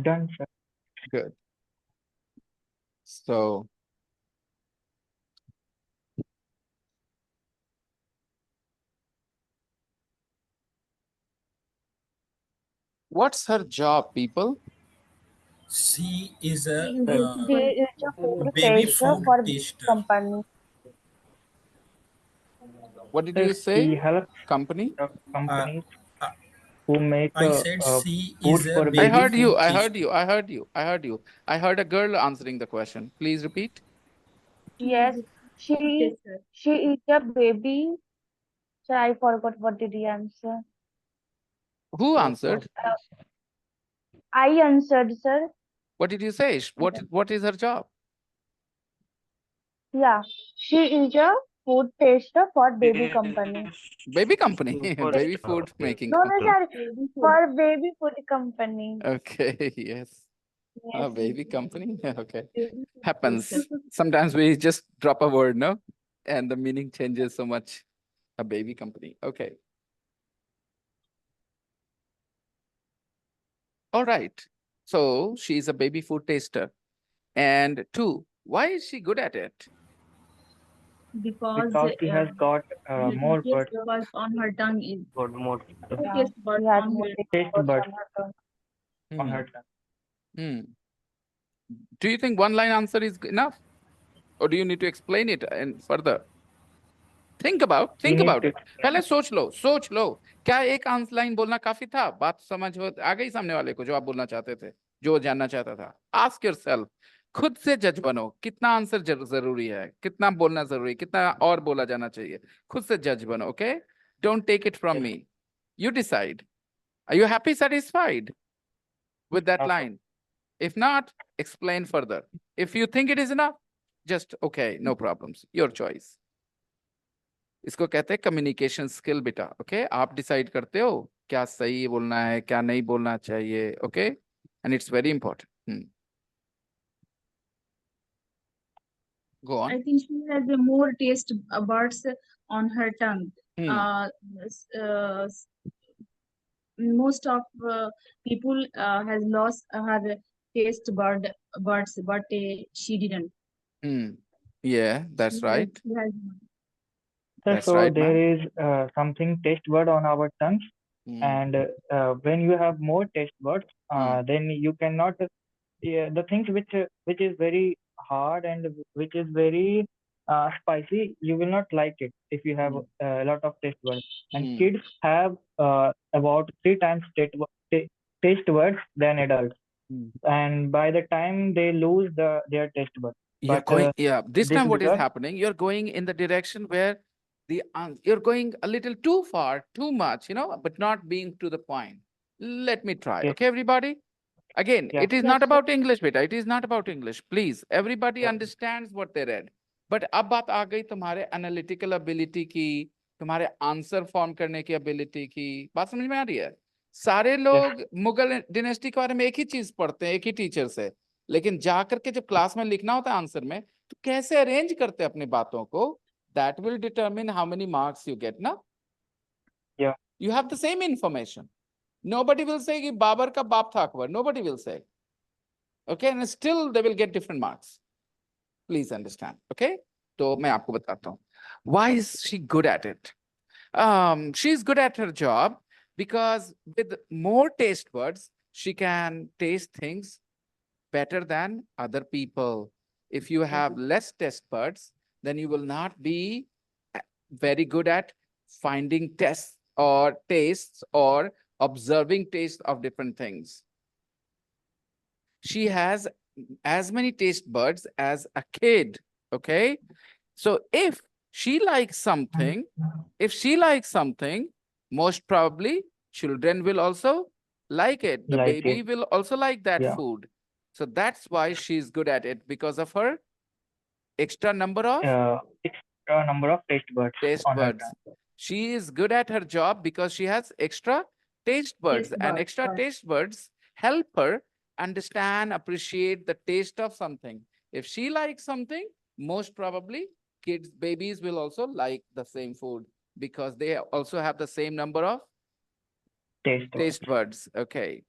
Done, sir. Good. So, what's her job, people? She is a She is a food baby taster food for taster. company. What did Sir, you she say? helps Company? the Uh, companies uh, who make I said she food is a for I baby babies. heard you. food I heard taster. you. I heard you. I heard you. I heard a girl answering the question. Please repeat. Yes, she is a baby. Sir, I forgot what did he answer. Who answered? I answered, sir. What did you say? What is her job? Yeah, she is a food taster for baby company. Baby company. Baby food making No, no, company. sir, for baby food company. Okay, yes. Yes. Baby company. Okay. Happens. Sometimes we just drop a word, no? And the meaning changes so much. A baby company. Okay. All right. So she's a baby food taster. And two, why is she good at it? Because Because she has got the more taste words, buds on her tongue is Got more. Yeah, taste buds she has on more her taste taste buds on her tongue. on Hmm. her tongue. Hmm. Do you think one line answer is enough? Or do you need to explain it and further? Think We about need to it. explain. पहले सोच लो क्या एक answer line बोलना काफी था बात समझ आ गई सामने वाले को जो आप बोलना चाहते थे जो वो जानना चाहता था आस्क योरसेल्फ खुद से जज बनो कितना आंसर जरूरी है कितना बोलना जरूरी है कितना और बोला जाना चाहिए खुद से जज बनो okay don't take it from me you decide are you happy satisfied with that Okay. line if not explain further if you think it is enough just okay no problems your choice इसको कहते हैं communication skill बेटा okay आप decide करते हो क्या सही बोलना है क्या नहीं बोलना चाहिए okay and it's very important go on I think she has a more taste buds on her tongue. S- Most of people has lost her taste buds, but she didn't. yeah that's right She has Sir, that's so right there ma'am is something taste bud on our tongues, and when you have more taste buds, then you cannot the things which is very hard and which is very spicy, you will not like it if you have a lot of taste buds. And kids have about 3 times taste buds than adults, and by the time they lose their taste buds. You're But going, yeah, this this time what is because happening? You're going in the direction where you're going a little too far, too much, but not being to the point. Let me try. yes, Okay, everybody? Again, yeah, it is Yes, not sir. about English, beta. It is not about English. Please, everybody yeah, understands what they read. But अब बात आ गई तुम्हारे analytical ability की, तुम्हारे answer form करने की ability की, बात समझ में आ रही है? सारे लोग मुगल डिनेस्टी के बारे में एक ही चीज पढ़ते हैं एक ही टीचर से, लेकिन जाकर के जब क्लास में लिखना होता है आंसर में, तो कैसे अरेंज करते हैं अपनी बातों को, that will determine how many marks you get, ना? yeah. You have the same information. Nobody will say कि बाबर का बाप था Akbar. Nobody will say. Okay, and still they will get different marks. Please understand. Okay, तो मैं आपको बताता हूँ. Why is she good at it? She's good at her job because with more taste buds, she can taste things better than other people. If you have less taste buds, then you will not be very good at finding tests or tastes or observing taste of different things. She has as many taste buds as a kid, okay? So if she likes something, most probably children will also like it. The Like baby it. will also like that Yeah. food. So that's why she's good at it, because of her extra number of extra number of taste buds Taste on her buds. tongue. She is good at her job because she has extra taste buds, Taste and buds, extra right. taste buds help her understand, appreciate the taste of something. If she likes something, most probably kids, babies will also like the same food because they also have the same number of Taste buds. taste buds. Okay.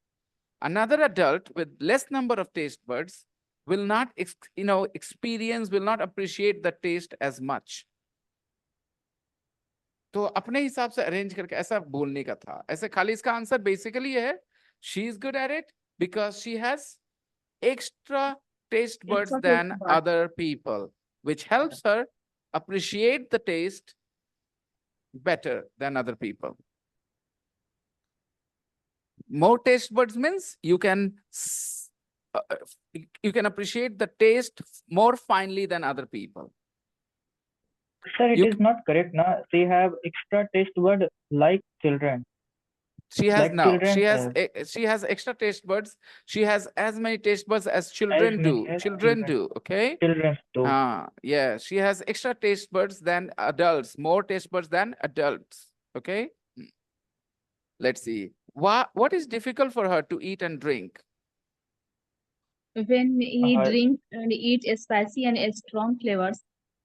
Another adult with less number of taste buds will not, experience, will not appreciate the taste as much. तो अपने हिसाब से arrange करके ऐसा बोलने का था. ऐसे खाली इसका आंसर बेसिकली ये है, she is good at it because she has extra taste buds Extra than taste buds. other people, which helps her appreciate the taste better than other people. More taste buds means you can appreciate the taste more finely than other people. Sir, it You is not correct, na? She have extra taste bud like children. She has Like no. children She has have. she has extra taste buds. She has as many taste buds as As children many do. as Children children. do. Okay. Children too. Yeah. She has extra taste buds than adults. More taste buds than adults. Okay. Let's see. What is difficult for her to eat and drink? When he Uh, drink and eat spicy and strong flavors,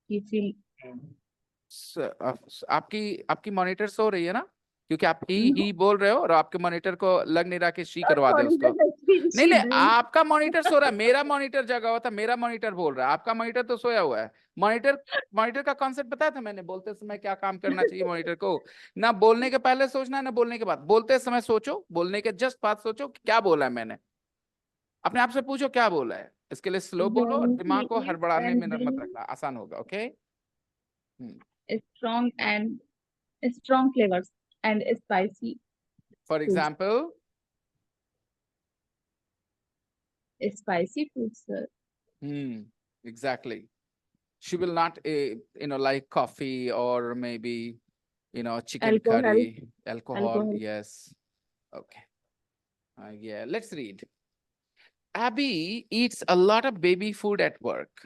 he feel आपकी monitor so रही है ना, क्योंकि आप ही बोल रहे हो और आपके मॉनिटर को लग नहीं रहा कि शी करवा दे उसको. नहीं नहीं, आपका मॉनिटर सो रहा है, मेरा मॉनिटर जगा हुआ था, मेरा मॉनिटर बोल रहा है, आपका मॉनिटर तो सोया हुआ है. मॉनिटर का कॉन्सेप्ट बताया था मैंने, बोलते समय क्या काम करना चाहिए मॉनिटर को. ना बोलने के पहले सोचना है, ना बोलने के बाद. बोलते समय सोचो, बोलने के जस्ट बाद सोचो क्या बोला है मैंने. अपने आप से पूछो क्या बोला है. इसके लिए स्लो बोलो और दिमाग को हड़बड़ाने में मत रखना, आसान होगा. Okay. strong flavors and spicy For foods. example, Spicy foods, sir. Exactly. She will not, like coffee or maybe, chicken Alcohol. curry, alcohol. Alcohol. Yes. Okay. Yeah, let's read. Abby eats a lot of baby food at work.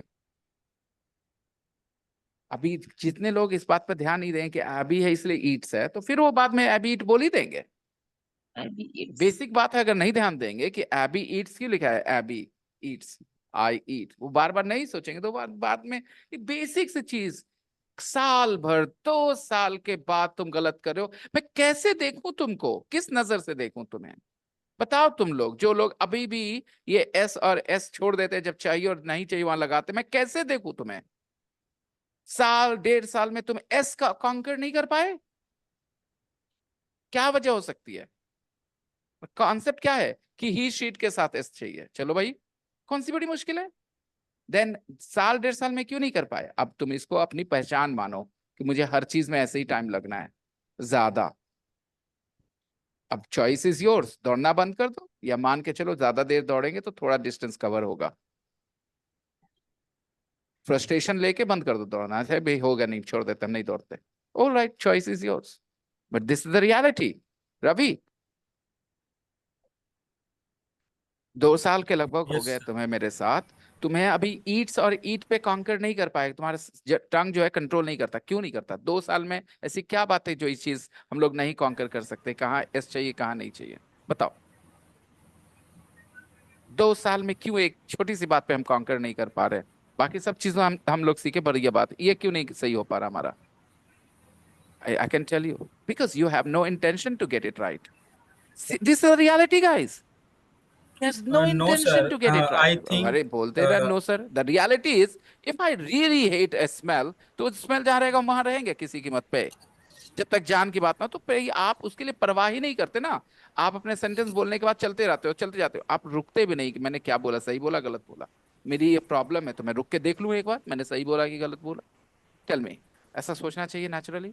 अभी जितने लोग इस बात पर ध्यान नहीं देंगे कि एबी है इसलिए ईट्स है, तो फिर वो बाद में एबी ईट बोल ही देंगे. बेसिक बात है, अगर नहीं ध्यान देंगे कि एबी ईट्स क्यों लिखा है, एबी ईट्स, आई ईट, वो बार बार नहीं सोचेंगे तो बाद में बेसिक सी चीज साल भर 2 साल के बाद तुम गलत कर रहे हो. मैं कैसे देखूं तुमको, किस नजर से देखूं तुम्हें, बताओ. तुम लोग जो लोग अभी भी ये एस और एस छोड़ देते हैं जब चाहिए और नहीं चाहिए वहां लगाते, मैं कैसे देखूं तुम्हें. साल 1.5 साल में तुम एस का कॉन्कर नहीं कर पाए, क्या वजह हो सकती है. कॉन्सेप्ट क्या है कि ही शीट के साथ एस चाहिए. चलो भाई, कौन सी बड़ी मुश्किल है. देन साल 1.5 साल में क्यों नहीं कर पाए. अब तुम इसको अपनी पहचान मानो कि मुझे हर चीज में ऐसे ही टाइम लगना है ज्यादा. अब चॉइस इज योर्स. दौड़ना बंद कर दो या मान के चलो ज्यादा देर दौड़ेंगे तो थोड़ा डिस्टेंस कवर होगा. फ्रस्ट्रेशन लेके बंद कर दो दौड़ना, है भाई होगा नहीं, छोड़ देते, हम नहीं दौड़ते. All right, choice is yours, but this is the reality. Ravi, 2 साल के लगभग हो Yes, गए sir. तुम्हें मेरे साथ. तुम्हें अभी ईट्स और ईट पे कॉन्कर नहीं कर पाए, तुम्हारा टंग जो है कंट्रोल नहीं करता. क्यों नहीं करता. 2 साल में ऐसी क्या बात है जो इस चीज हम लोग नहीं कॉन्कर कर सकते. कहाँ एस चाहिए, कहाँ नहीं चाहिए, बताओ. 2 साल में क्यों एक छोटी सी बात पे हम कॉन्कर नहीं कर पा रहे. बाकी सब चीजों हम लोग सीखे, पर ये बात, ये क्यों नहीं सही हो पा रहा हमारा. I can tell you, because you have no intention to get it right. See, this is the reality, guys. There's no No, intention sir. to get it I right. think अरे बोलते रहे no sir. The reality is, if I really hate a smell, तो smell जहाँ रहेगा वहां रहेंगे किसी कीमत पे. जब तक जान की बात ना, तो आप उसके लिए परवाह ही नहीं करते ना. आप अपने सेंटेंस बोलने के बाद चलते रहते हो, चलते जाते हो, आप रुकते भी नहीं कि मैंने क्या बोला, सही बोला गलत बोला. मेरी ये प्रॉब्लम है, तो मैं रुक के देख लूं एक बार मैंने सही बोला कि गलत बोला. टेल मी, ऐसा सोचना चाहिए नेचुरली.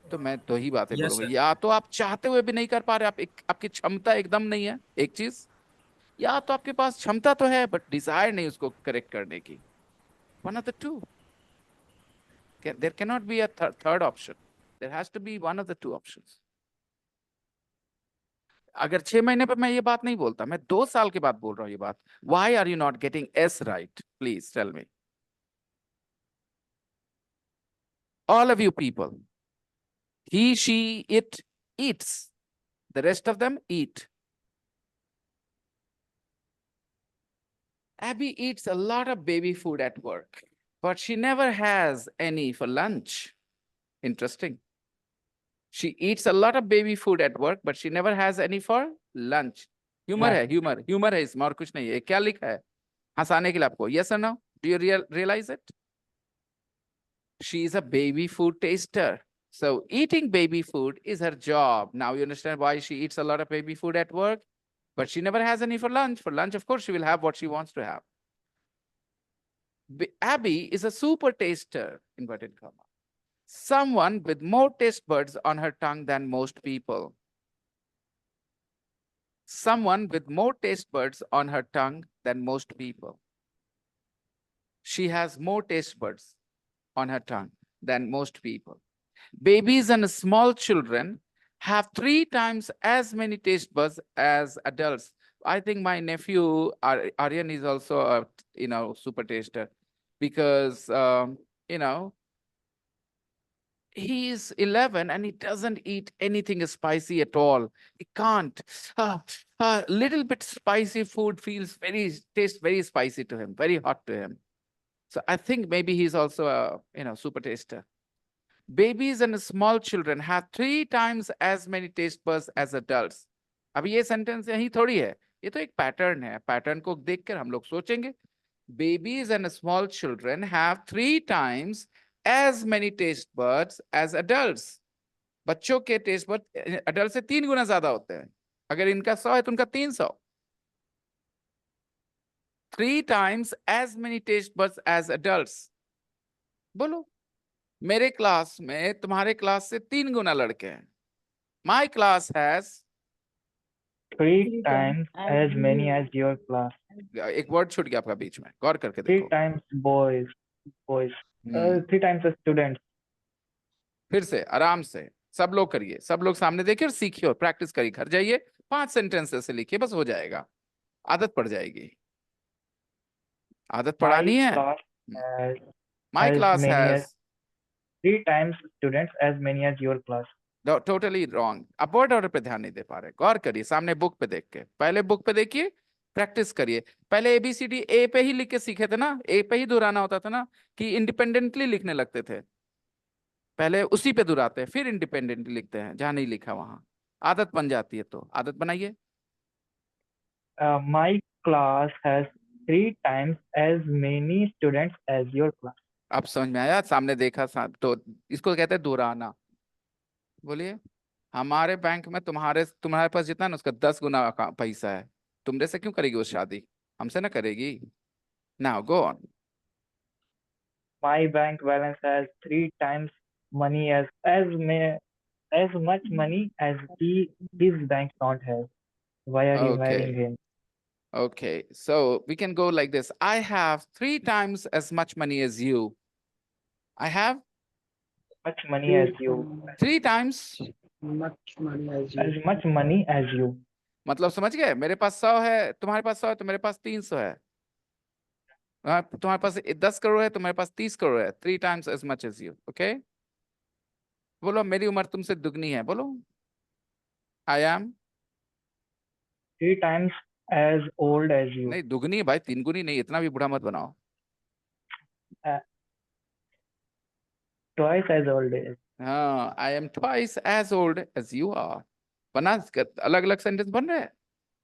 तो मैं तो ही बातें Yes, बोलूंगा. sir. या तो आप चाहते हुए भी नहीं कर पा रहे, आपकी क्षमता एकदम नहीं है एक चीज, या तो आपके पास क्षमता तो है बट डिजायर नहीं उसको करेक्ट करने की. One of the two. There can not be a third option. There has to be one of the 2 options. अगर 6 महीने पर मैं ये बात नहीं बोलता, मैं 2 साल के बाद बोल रहा हूँ ये बात. Why are you not getting as right, please tell me. All of you people. He, she, it eats. The rest of them eat. Abby eats a lot of baby food at work, but she never has any for lunch. Interesting. She eats a lot of baby food at work, but she never has any for lunch. Humor है, humor है इसमें और कुछ नहीं है. क्या लिखा है हंसाने के लिए आपको? Yes or no? Do you realize it? She is a baby food taster. So eating baby food is her job. Now you understand why she eats a lot of baby food at work, but she never has any for lunch. For lunch, of course, she will have what she wants to have. Abby is a super taster, inverted comma. Someone with more taste buds on her tongue than most people. Someone with more taste buds on her tongue than most people. She has more taste buds on her tongue than most people. Babies and small children have 3 times as many taste buds as adults. I think my nephew Aryan is also a super taster, because he is 11 and he doesn't eat anything spicy at all. He can't. Little bit spicy food tastes very spicy to him, very hot to him. So I think maybe he's also a super taster. Babies and small children have 3 times as many taste buds as adults. अभी ये sentence यही थोड़ी है, ये तो एक pattern है. Pattern को देखकर हम लोग सोचेंगे. Babies and small children have 3 times as many taste buds as adults. बच्चों के टेस्ट बड अडल्ट से 3 गुना ज्यादा होते हैं. अगर इनका 100 है तो उनका 300. 3 times as many taste buds as adults. बोलो, मेरे क्लास में तुम्हारे क्लास से 3 गुना लड़के हैं. My class has 3 times as many as your class. एक वर्ड छूट गया आपका बीच में, गौर करके 3 देखो. times boys. 3 times students. फिर से आराम से सब लोग करिए, सब लोग सामने देखिए और सीखिए और प्रैक्टिस करिए. घर जाइए 5 सेंटेंस से लिखिए, बस हो जाएगा. आदत पड़ जाएगी. आदत पड़ानी है. My class has 3 times students as many as your class. Totally wrong. अब वर्ड ऑर्डर पे ध्यान नहीं दे पा रहे. गौर करिए सामने बुक पे देख के. पहले बुक पे देखिए, प्रैक्टिस करिए. पहले ABCD ए पे ही लिख के सीखे थे ना, ए पे ही दोहराना होता था ना, कि इंडिपेंडेंटली लिखने लगते थे. पहले उसी पे दोहराते हैं, फिर इंडिपेंडेंटली लिखते हैं. जहां नहीं लिखा वहां आदत बन जाती है. तो आदत बनाइए. My class has 3 times as many students as your class. अब समझ में आया? सामने देखा तो इसको कहते हैं दोहराना. बोलिए, हमारे बैंक में तुम्हारे पास जितना ना उसका 10 गुना पैसा है. तुमरे से क्यों करेगी वो शादी? हमसे ना करेगी. Now go on. My bank balance has 3 times money as much money as his bank account has. Why are you marrying him? Okay, so we can go like this. I have 3 times as much money as you. I have Much money as you. 3 times As much money as you. मतलब समझ गए? मेरे पास 100 है, तुम्हारे पास 100 है, तो मेरे पास 300 है. तुम्हारे पास 10 करोड़ है, तुम्हारे पास 30 करोड़ है. 3 times as much as you. Okay? बोलो, मेरी उम्र तुमसे दुगनी है. बोलो, I am 3 times as old as you. नहीं, दुगनी है भाई, 3 गुनी नहीं. इतना भी बुढ़ा मत बनाओ. Twice as old as. हाँ, I am twice as old as you are. बना, अलग अलग सेंटेंस बन रहे हैं.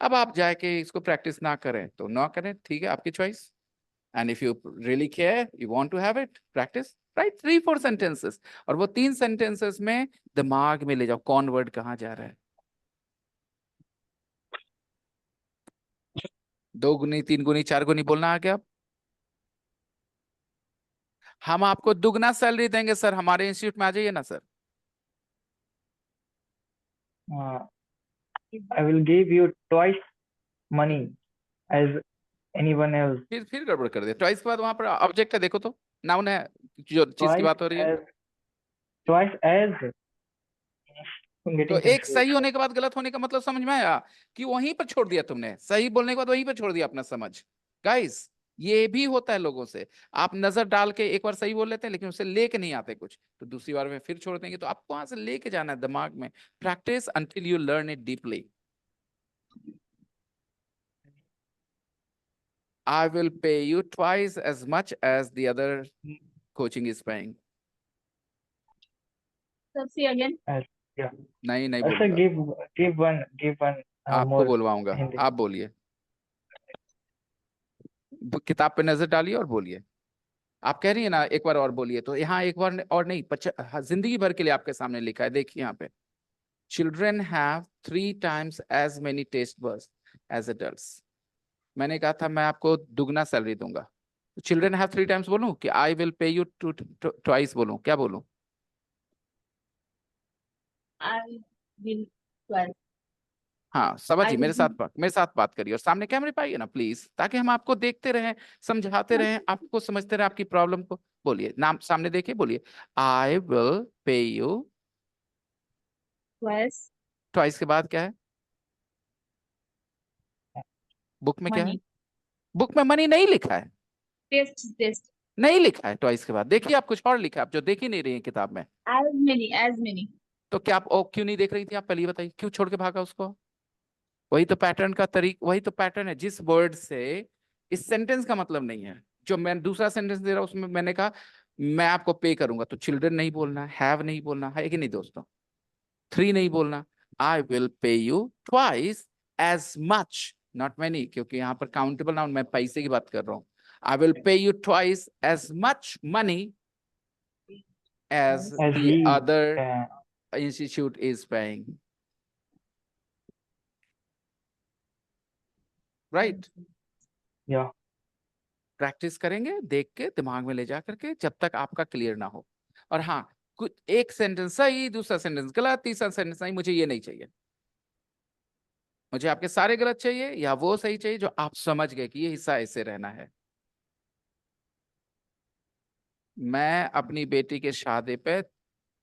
अब आप जाके इसको प्रैक्टिस ना करें तो ना करें, ठीक है, आपकी choice. And if you really care, you want to have it, practice. Write 3-4 sentences, और वो 3 सेंटेंसेस में दिमाग में ले जाओ कौन वर्ड कहाँ जा रहा है. 2 गुनी, 3 गुनी, 4 गुनी बोलना आ गया. हम आपको दुगना सैलरी देंगे सर, हमारे इंस्टीट्यूट में आ जाइए ना sir. I will give you twice money as anyone else. फिर गड़बड़ कर दिया. ट्वाइस के बाद वहां पर ऑब्जेक्ट है, देखो तो नाउन है जो चीज की बात हो रही है. Twice as. तो एक सही होने के बाद गलत होने का मतलब समझ में आया कि वहीं पर छोड़ दिया तुमने. सही बोलने के बाद वहीं पर छोड़ दिया अपना समझ. गाइस, ये भी होता है लोगों से। आप नजर डाल के एक बार सही बोल लेते हैं लेकिन उसे लेके नहीं आते कुछ, तो दूसरी बार में फिर छोड़ देंगे। तो आपको वहां से लेके जाना है दिमाग में। Practice until you learn it deeply. I will pay you twice as much as the other coaching is paying. Sir, see again. Yeah. नहीं नहीं Sir, बोलूंगा, give one आपको more बोलवाऊंगा, Hindi. आप बोलिए। किताब पे नजर डालिए और बोलिए। आप कह रही है ना एक बार और बोलिए, तो यहाँ एक बार और नहीं, जिंदगी भर के लिए आपके सामने लिखा है, देखिए यहाँ पे। Children have 3 times as many taste buds as adults. मैंने कहा था मैं आपको दुगना सैलरी दूंगा, तो चिल्ड्रन हैव 3 टाइम्स बोलूं कि आई विल पे यू ट्वाइस बोलूं, क्या बोलूं? I will twice. हाँ सभा जी I मेरे will साथ बात करिए और सामने कैमरे पे आइए ना प्लीज, ताकि हम आपको देखते रहें, समझाते रहें, आपको समझते रहें, आपकी प्रॉब्लम को। बोलिए, नाम सामने देखिए, बोलिए आई will pay you twice twice. के बाद क्या है बुक में? क्या है money. बुक में? मनी नहीं लिखा है, Test. नहीं लिखा है ट्वाइस के बाद। देखिए आप कुछ और लिखा है, आप जो देख ही नहीं रही है किताब में। As many. तो क्या आप क्यों नहीं देख रही थी? आप पहले ये बताइए, क्यों छोड़ के भागा उसको? वही तो पैटर्न का वही तो पैटर्न है। जिस वर्ड से इस सेंटेंस का मतलब नहीं है, जो मैं दूसरा सेंटेंस दे रहा हूं उसमें मैंने कहा मैं आपको पे करूंगा, तो चिल्ड्रन नहीं बोलना, हैव नहीं बोलना है कि नहीं दोस्तों? 3 नहीं बोलना, I will pay you twice as much, not many, क्योंकि यहाँ पर काउंटेबल नाउन, मैं पैसे की बात कर रहा हूं। I will pay you twice as much money as As the he other institute is paying. Right? yeah. Practice करेंगे देख के, दिमाग में ले जा करके, जब तक आपका क्लियर ना हो। और हाँ, कुछ एक सेंटेंस सही, दूसरा सेंटेंस गलत, तीसरा सेंटेंस सही, मुझे ये नहीं चाहिए। मुझे आपके सारे गलत चाहिए या वो सही चाहिए जो आप समझ गए कि ये हिस्सा ऐसे रहना है। मैं अपनी बेटी के शादी पे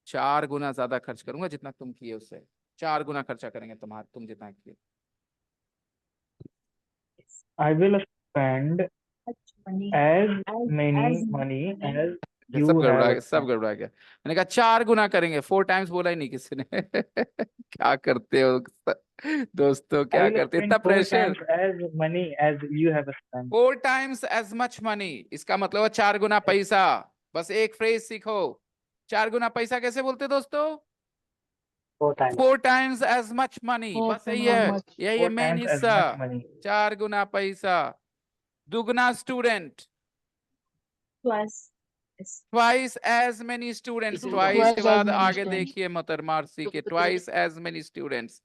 4 गुना ज्यादा खर्च करूंगा जितना तुम किए उससे। 4 गुना खर्चा करेंगे तुम जितना किए। I will spend Money. as many as money as सब you गड़बड़ा have गया, सब spent. गड़बड़ा गया। मैंने कहा 4 गुना करेंगे, 4 टाइम्स बोला ही नहीं किसी ने। क्या करते हो दोस्तों, I क्या will करते, spend इतना 4 pressure. times as money as you have spent. 4 times as much money, इसका मतलब है 4 गुना पैसा। बस एक फ्रेज सीखो, 4 गुना पैसा कैसे बोलते दोस्तों? 4 times. 4 times as much money, बस यही है, यही है 4 मेन times as हिस्सा। much money. 4 गुना पैसा। दुगना student, Twice. Twice as many students. Twice के बाद आगे देखिए मोहतरमा आरसी के, ट्वाइस एज मेनी स्टूडेंट्स।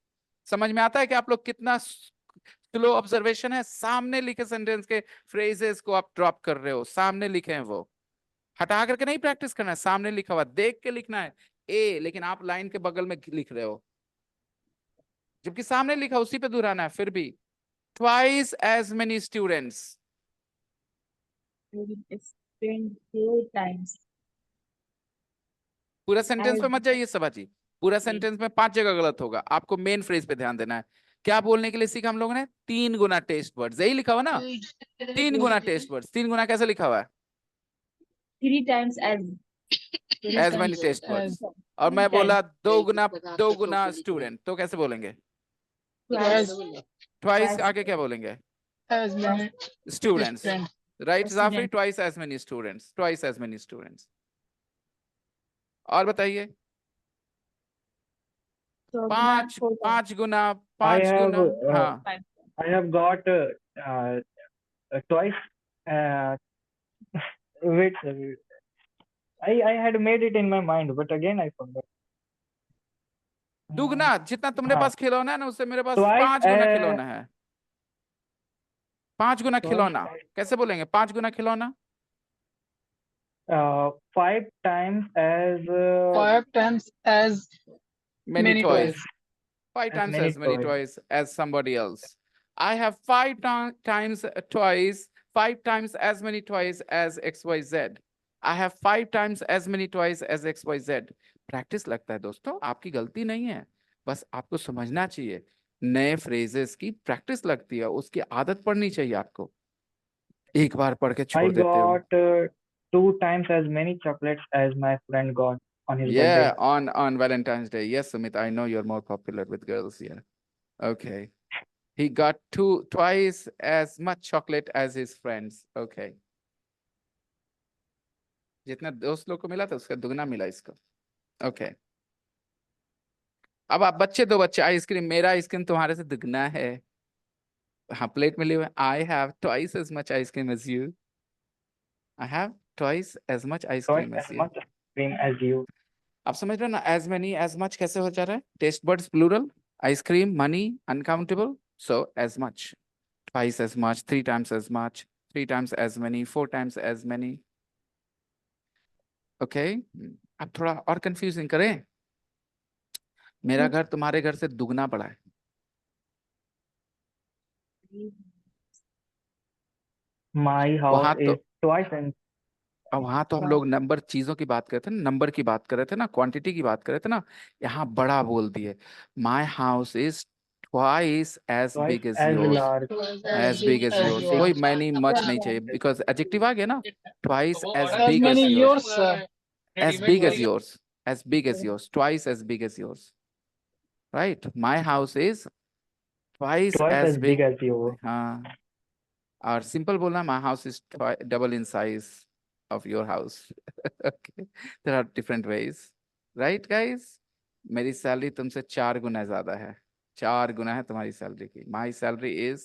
समझ में आता है कि आप लोग कितना स्लो ऑब्जर्वेशन है? सामने लिखे सेंटेंस के फ्रेजेस को आप ड्रॉप कर रहे हो, सामने लिखे हैं वो, हटा करके नहीं प्रैक्टिस करना है, सामने लिखा हुआ देख के लिखना है ए, लेकिन आप लाइन के बगल में लिख रहे हो, जबकि सामने लिखा उसी पे दोहराना है। फिर भी twice as many students, I will spend 4 times. पूरा सेंटेंस पे As मत जाइए सभा जी, पूरा सेंटेंस में 5 जगह गलत होगा, आपको मेन फ्रेज पे ध्यान देना है। क्या बोलने के लिए सीखा हम लोगों ने? 3 गुना टेस्ट वर्ड्स, यही लिखा हुआ ना, 3 गुना टेस्ट वर्ड्स। 3 गुना कैसे लिखा हुआ है? 3 times as. As many test words. और मैं बोला 2 गुना स्टूडेंट, तो कैसे बोलेंगे? Twice. ट्वाइस आगे क्या बोलेंगे? Students. Right Jafri? Twice as many students, twice as many students. और बताइए। So, 5 गुना, I 5 have गुना, हाँ। I have got twice. Wait, sir. I had made it in my mind, but again I forgot. दुगना, जितना तुमने हाँ. पास खिलौना है ना, उससे मेरे पास Twice 5 गुना खिलौना है। 5 गुना खिलौना कैसे बोलेंगे? 5 गुना खिलौना। 5 times as 5 times as Many toys. 5 as times many as many toys. toys as somebody else. I have 5 times toys, 5 times as many toys as XYZ. I have 5 times as many toys as XYZ. Practice लगता है दोस्तों, आपकी गलती नहीं है, बस आपको समझना चाहिए नए फ्रेजेस की प्रैक्टिस लगती है, उसकी आदत पड़नी चाहिए आपको। एक बार पढ़ के I छोड़ देते हो। got 2 times as many chocolates as my friend got on his birthday. Yeah, on Valentine's Day. Yes, Sumit, I know you're more popular with girls. Yeah. Okay. He got twice as much chocolate as his friends. Okay. जितना दोस्त लोग को मिला था उसका दुगना मिला इसको। Okay. अब आप बच्चे दो बच्चे आइसक्रीम, मेरा आइसक्रीम तुम्हारे से दुगना है। हाँ प्लेट में लिए हुए। I have twice as much ice cream as you. I have twice as much ice Twice cream as as you. much cream as you. आप समझ रहे हो ना, as many as much कैसे हो जा रहा है? Test birds plural, ice cream money uncountable, so as much, twice as much, 3 times as much, 3 times as many, 4 times as many. Okay अब थोड़ा और कंफ्यूजिंग करें। मेरा घर तुम्हारे घर से दुगना बड़ा है। My वहां house तो is twice as अब वहां तो हम लोग नंबर चीजों की बात कर रहे थे ना, नंबर की बात कर रहे थे ना, क्वांटिटी की बात कर रहे थे ना। यहाँ बड़ा बोल दिए। My house is twice as twice big as as yours. large. As big as yours. yours. कोई many much नहीं चाहिए because adjective आ गया ना। Twice as As big as many yours. yours, sir. As big as yours. As big as yours. Twice as big as yours. Right? My house is twice Twice as as big big. as yours. हाँ। और simple बोलना, my house is double in size of your house. Okay. There are different ways. Right, guys? मेरी salary तुमसे 4 गुना ज्यादा है। 4 गुना है तुम्हारी salary की। My salary is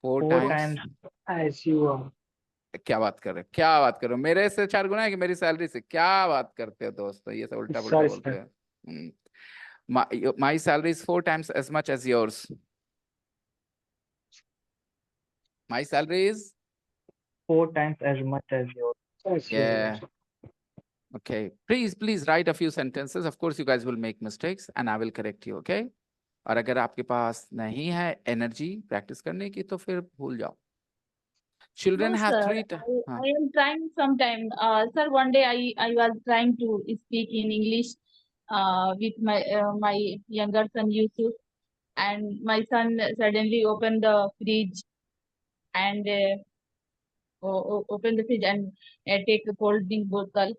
4 4 times. times as you are. क्या बात कर रहे हो, क्या बात कर रहे हो? मेरे से 4 गुना है कि मेरी सैलरी से? क्या बात करते हो दोस्तों, ये सब उल्टा पुल्टा Sorry, बोलते sir. हो। My salary is 4 times as much as yours. My salary is 4 times as much as yours. yeah. Okay. Please write a few sentences. Of course, you guys will make mistakes and I will correct you. Okay. और अगर आपके पास नहीं है energy practice करने की तो फिर भूल जाओ। Children No, have sir. 3 times. I am trying sometime. Sir, one day I was trying to speak in English with my younger son Yusuf, and my son suddenly opened the fridge and opened the fridge and take a cold drink bottle.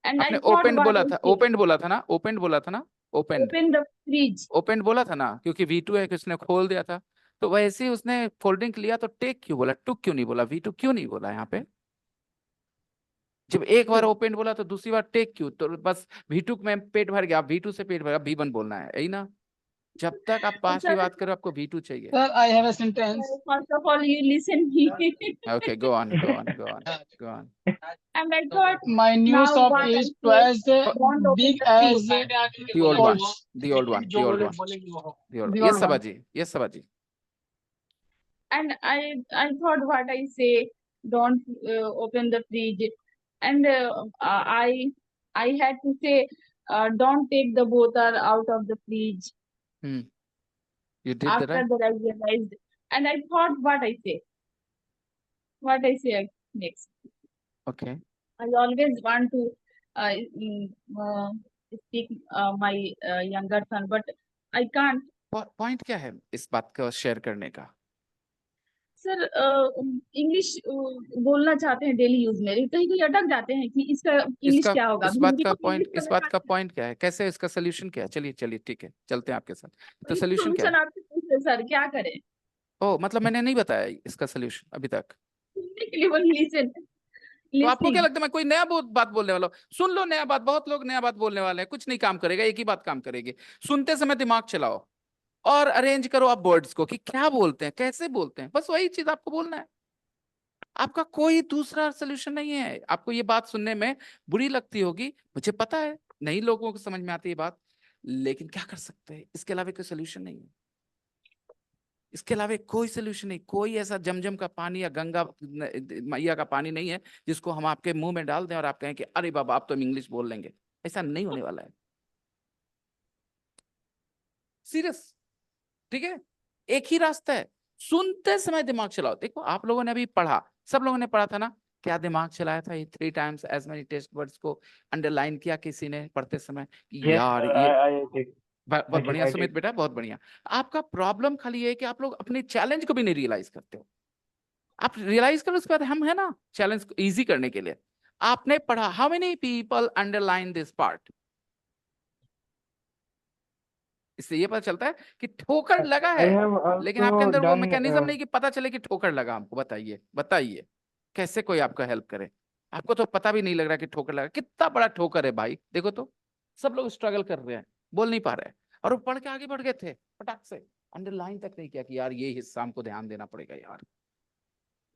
And आपने I thought opened what बोला I था, say. Opened बोला था ना, opened बोला था ना, opened Open the fridge. Opened बोला था ना, क्योंकि V2 है कि उसने खोल दिया था। तो वैसे ही उसने कोल्ड ड्रिंक लिया तो टेक क्यों बोला, टुक क्यों नहीं बोला, V2 क्यों नहीं बोला यहाँ पे? जब एक बार ओपेंड बोला तो दूसरी बार टेक क्यों? तो बस V2 में पेट भर गया, V2 से पेट भर गया, V1 बोलना है, यही ना? जब तक आप पास की Sir, बात करो आपको V2 चाहिए। Sir, I have a sentence. first of all, you listen me. Okay, go on. And I thought My new now shop what I is say, twice don't open big the as fridge. The old one, Coach. the old one, the old one, the old one. Yes, Sabaji. Yes, Sabaji. And I thought what I say, don't open the fridge. And I had to say, don't take the bottle out of the fridge. You did After that, right? that I realized, and I thought what I say next. Okay. I always want to speak my younger son, but I can't. Point क्या है इस बात को share करने का? Sir English बोलना चाहते हैं डेली यूज में, कहीं कहीं अटक जाते हैं कि इसका इंग्लिश क्या होगा। इस बात का पॉइंट क्या है, कैसे इसका सोल्यूशन क्या है? चलिए ठीक है, चलते हैं आपके साथ। तो सोल्यूशन क्या है? आपसे पूछे सर क्या करें? ओ मतलब मैंने नहीं बताया इसका सोल्यूशन अभी तक। तो आपको क्या लगता है मैं कोई नया बात बोलने वाला हूँ? सुन लो नया बात, बहुत लोग नया बात बोलने वाले हैं, कुछ नहीं काम करेगा, एक ही बात काम करेगी। सुनते समय दिमाग चलाओ और अरेंज करो आप वर्ड्स को कि क्या बोलते हैं, कैसे बोलते हैं, बस वही चीज आपको बोलना है। आपका कोई दूसरा सोल्यूशन नहीं है। आपको ये बात सुनने में बुरी लगती होगी, मुझे पता है, नई लोगों को समझ में आती है बात, लेकिन क्या कर सकते हैं, इसके अलावा कोई सोल्यूशन नहीं है। इसके अलावा कोई सोल्यूशन नहीं, कोई ऐसा जमजम का पानी या गंगा मैया का पानी नहीं है जिसको हम आपके मुंह में डाल दें और आप कहें कि अरे बाबा आप तो इंग्लिश बोल लेंगे। ऐसा नहीं होने वाला है, सीरियस। ठीक है, एक ही रास्ता है, सुनते समय दिमाग चलाओ। देखो आप लोगों ने अभी पढ़ा, सब लोगों ने पढ़ा था ना, क्या दिमाग चलाया था? ये 3 times as many test words को अंडरलाइन किया किसी ने पढ़ते समय कि यार ये बहुत बढ़िया सुमित बेटा, बहुत बढ़िया। आपका प्रॉब्लम खाली ये है कि आप लोग अपने चैलेंज को भी नहीं रियलाइज करते हो। आप रियलाइज करो उसके बाद हम है ना चैलेंज को इजी करने के लिए आपने पढ़ा how many people underline this part, इससे ये पता चलता है कि ठोकर लगा I है, have लेकिन आपके also अंदर वो done मैकेनिज्म नहीं कि पता चले कि ठोकर लगा हमको। बताइए बताइए कैसे कोई आपका हेल्प करे? आपको तो पता भी नहीं लग रहा कि ठोकर लगा, कितना बड़ा ठोकर है भाई। देखो तो सब लोग स्ट्रगल कर रहे हैं, बोल नहीं पा रहे हैं, और वो पढ़ के आगे बढ़ गए थे फटाक से, अंडरलाइन तक नहीं किया कि यार ये हिस्सा हमको ध्यान देना पड़ेगा यार।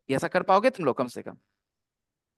ये ऐसा कर पाओगे तुम लोग कम से कम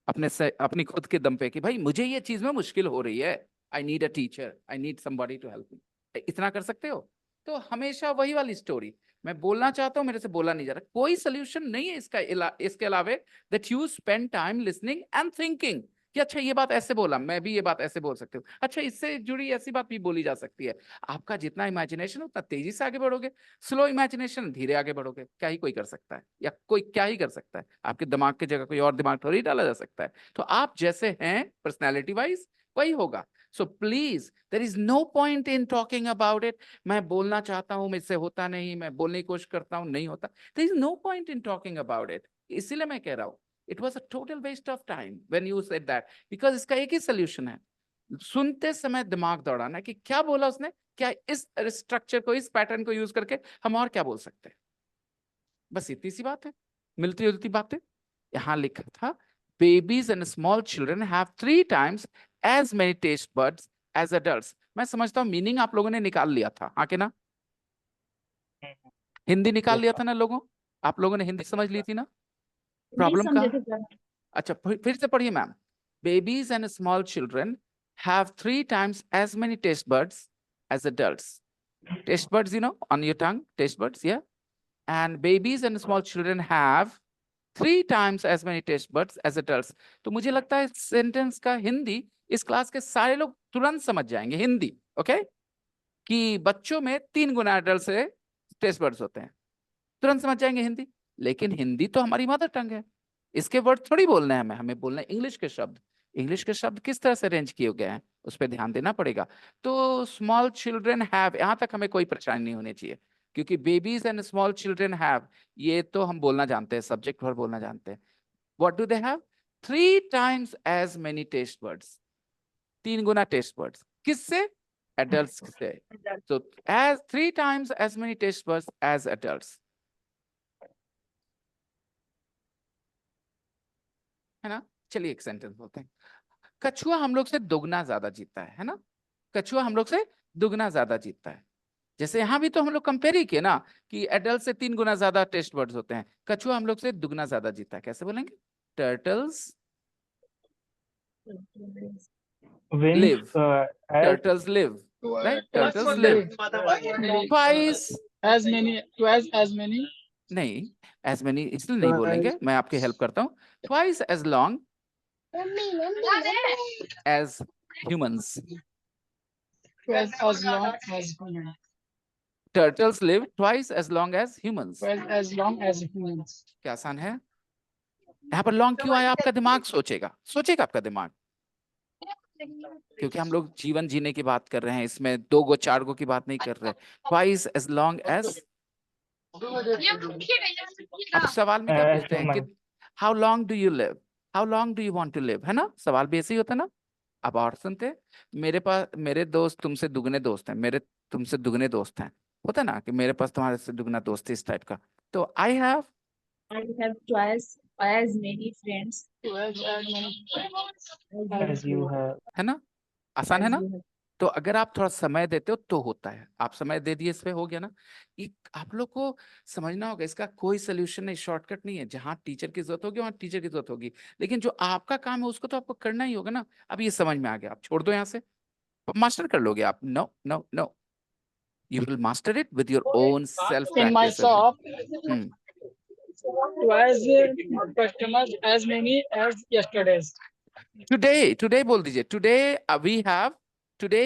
अपने से अपनी खुद के दम पे कि भाई मुझे ये चीज में मुश्किल हो रही है, I need a teacher, I need somebody to help me. इतना कर सकते हो? तो हमेशा वही वाली स्टोरी मैं बोलना चाहता हूँ, मेरे से बोला नहीं जा रहा। कोई सोल्यूशन नहीं है इसके अलावे that you spend time listening and thinking कि अच्छा ये बात ऐसे बोला, मैं भी ये बात ऐसे बोल सकती हूँ, अच्छा इससे जुड़ी ऐसी बात भी बोली जा सकती है। आपका जितना इमेजिनेशन उतना तेजी से आगे बढ़ोगे, स्लो इमेजिनेशन धीरे आगे बढ़ोगे। क्या ही कोई कर सकता है, या कोई क्या ही कर सकता है? आपके दिमाग की जगह कोई और दिमाग थोड़ी डाला जा सकता है। तो आप जैसे हैं पर्सनैलिटी वाइज वही होगा। So please there is no point in talking about it. मैं बोलना चाहता हूं, मुझसे होता नहीं, मैं बोलने की कोशिश करता हूं, नहीं होता। There is no point in talking about it. इसीलिए मैं कह रहा हूं it was a total waste of time when you said that, because इसका एक ही सोल्यूशन है, सुनते समय दिमाग दौड़ाना कि क्या बोला उसने, क्या इस स्ट्रक्चर को, इस पैटर्न को यूज करके हम और क्या बोल सकते हैं। बस इतनी सी बात है, मिलती जुलती बातें। यहां लिखा था babies and small children have 3 times as many taste buds as adults। मैं समझता हूं मीनिंग आप लोगों ने निकाल लिया था, हाँ के ना? हिंदी निकाल लिया था ना लोगों? आप लोगों ने हिंदी समझ ली थी ना? नहीं प्रॉब्लम समझे का थे सर। अच्छा फिर से पढ़िए ma'am. Babies and small children have 3 times as many taste buds as adults। Taste buds, you know, on your tongue, taste buds, yeah? And babies and small children have 3 times as many taste buds as adults। तो मुझे लगता है sentence का हिंदी इस class के सारे लोग तुरंत समझ जाएंगे हिंदी, ओके? कि बच्चों में 3 गुना एडल्ट से टेस्ट बड्स होते हैं, तुरंत समझ जाएंगे हिंदी। लेकिन हिंदी तो हमारी मदर टंग है, इसके वर्ड थोड़ी बोलने हैं हमें बोलना है इंग्लिश के शब्द। इंग्लिश के शब्द किस तरह से अरेंज किए गए हैं उस पर ध्यान देना पड़ेगा। तो स्मॉल चिल्ड्रन हैव, यहां तक हमें कोई परेशानी नहीं होनी चाहिए, क्योंकि babies and small children have ये तो हम बोलना जानते हैं, सब्जेक्ट वर्ब बोलना जानते हैं। What do they have? 3 times as many taste buds। 3 Guna taste buds किससे? एडल्ट्स से। तो as 3 times as many taste buds as adults, है ना? चलिए एक सेंटेंस बोलते हैं। कछुआ हम लोग से दुगना ज्यादा जीतता है ना? कछुआ हम लोग से दुगना ज्यादा जीतता है। जैसे यहाँ भी तो हम लोग कंपेयर ही किए ना कि एडल्ट से 3 गुना ज्यादा टेस्ट बर्ड्स होते हैं, कछुआ हम लोग से दुगना ज्यादा जीतता है। कैसे बोलेंगे? Turtles wins live, as turtles live, right? Turtles live twice as many नहीं, as many इसलिए नहीं बोलेंगे, मैं आपकी हेल्प करता हूँ। Twice as long as humans। twice as long as humans. Turtles live twice as long as humans। Twice as long as humans. क्या आसान है? यहाँ पर लॉन्ग क्यों आया? आपका दिमाग सोचेगा, सोचेगा आपका दिमाग, क्योंकि हम लोग जीवन जीने की बात कर रहे हैं, इसमें 2 गो 4 गो की बात नहीं कर रहे। Twice as long as, अब सवाल में क्या as पूछते हैं कि human। How long do you live, how long do you want to live, है ना? सवाल भी ऐसे ही होता है ना। अब और सुनते हैं, मेरे पास मेरे दोस्त तुमसे दुगने दोस्त हैं, मेरे तुमसे दुगने दोस्त हैं, होता है ना कि मेरे पास तुम्हारे से दुगना दोस्त है, इस टाइप का। तो I have twice as many friends Twice as many as you have। है ना? आसान है as ना? you have। तो अगर आप थोड़ा समय देते हो तो होता है। आप समय दे दिए, इस पे हो गया ना। एक आप लोग को समझना होगा, इसका कोई सोल्यूशन नहीं, शॉर्टकट नहीं है। जहां टीचर की जरूरत होगी वहां टीचर की जरूरत होगी, लेकिन जो आपका काम है उसको तो आपको करना ही होगा ना। अब ये समझ में आ गया, आप छोड़ दो यहाँ से, मास्टर कर लोगे आप। No no no, you will master it with your own self in my practice shop. Hmm. Twice customers as many as yesterday's. today बोल दीजिए, today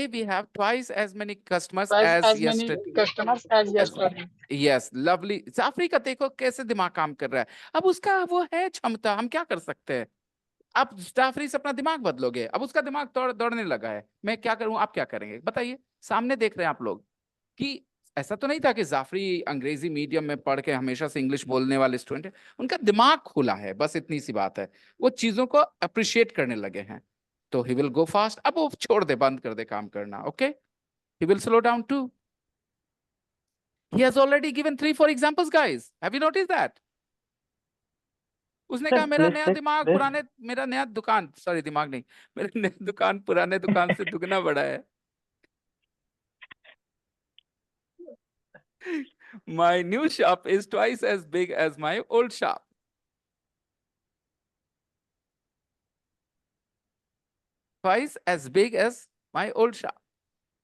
we have twice as many customers Twice as as many yesterday। customers as yesterday. Yes lovely. Jafri का देखो कैसे दिमाग काम कर रहा है। अब उसका वो है क्षमता, हम क्या कर सकते हैं? आप जाफरी से अपना दिमाग बदलोगे, अब उसका दिमाग दौड़ने लगा है, मैं क्या करूं, आप क्या करेंगे बताइए? सामने देख रहे हैं आप लोग कि ऐसा तो नहीं था कि जाफरी अंग्रेजी मीडियम में पढ़ के हमेशा से इंग्लिश बोलने वाले स्टूडेंट है, उनका दिमाग खुला है, बस इतनी सी बात है, वो चीजों को अप्रिशिएट करने लगे हैं, तो ही विल गो फास्ट। अब वो छोड़ दे, बंद कर दे काम करना, okay, he will slow down too. He has already given 3-4 examples, guys. Have you noticed that? उसने Sir, कहा मेरा please नया check दिमाग this. पुराने, मेरा नया दुकान, सॉरी दिमाग नहीं, मेरा नया दुकान पुराने दुकान से दुगना बड़ा है। My new shop is twice as big as my old shop. Twice as big as my old shop.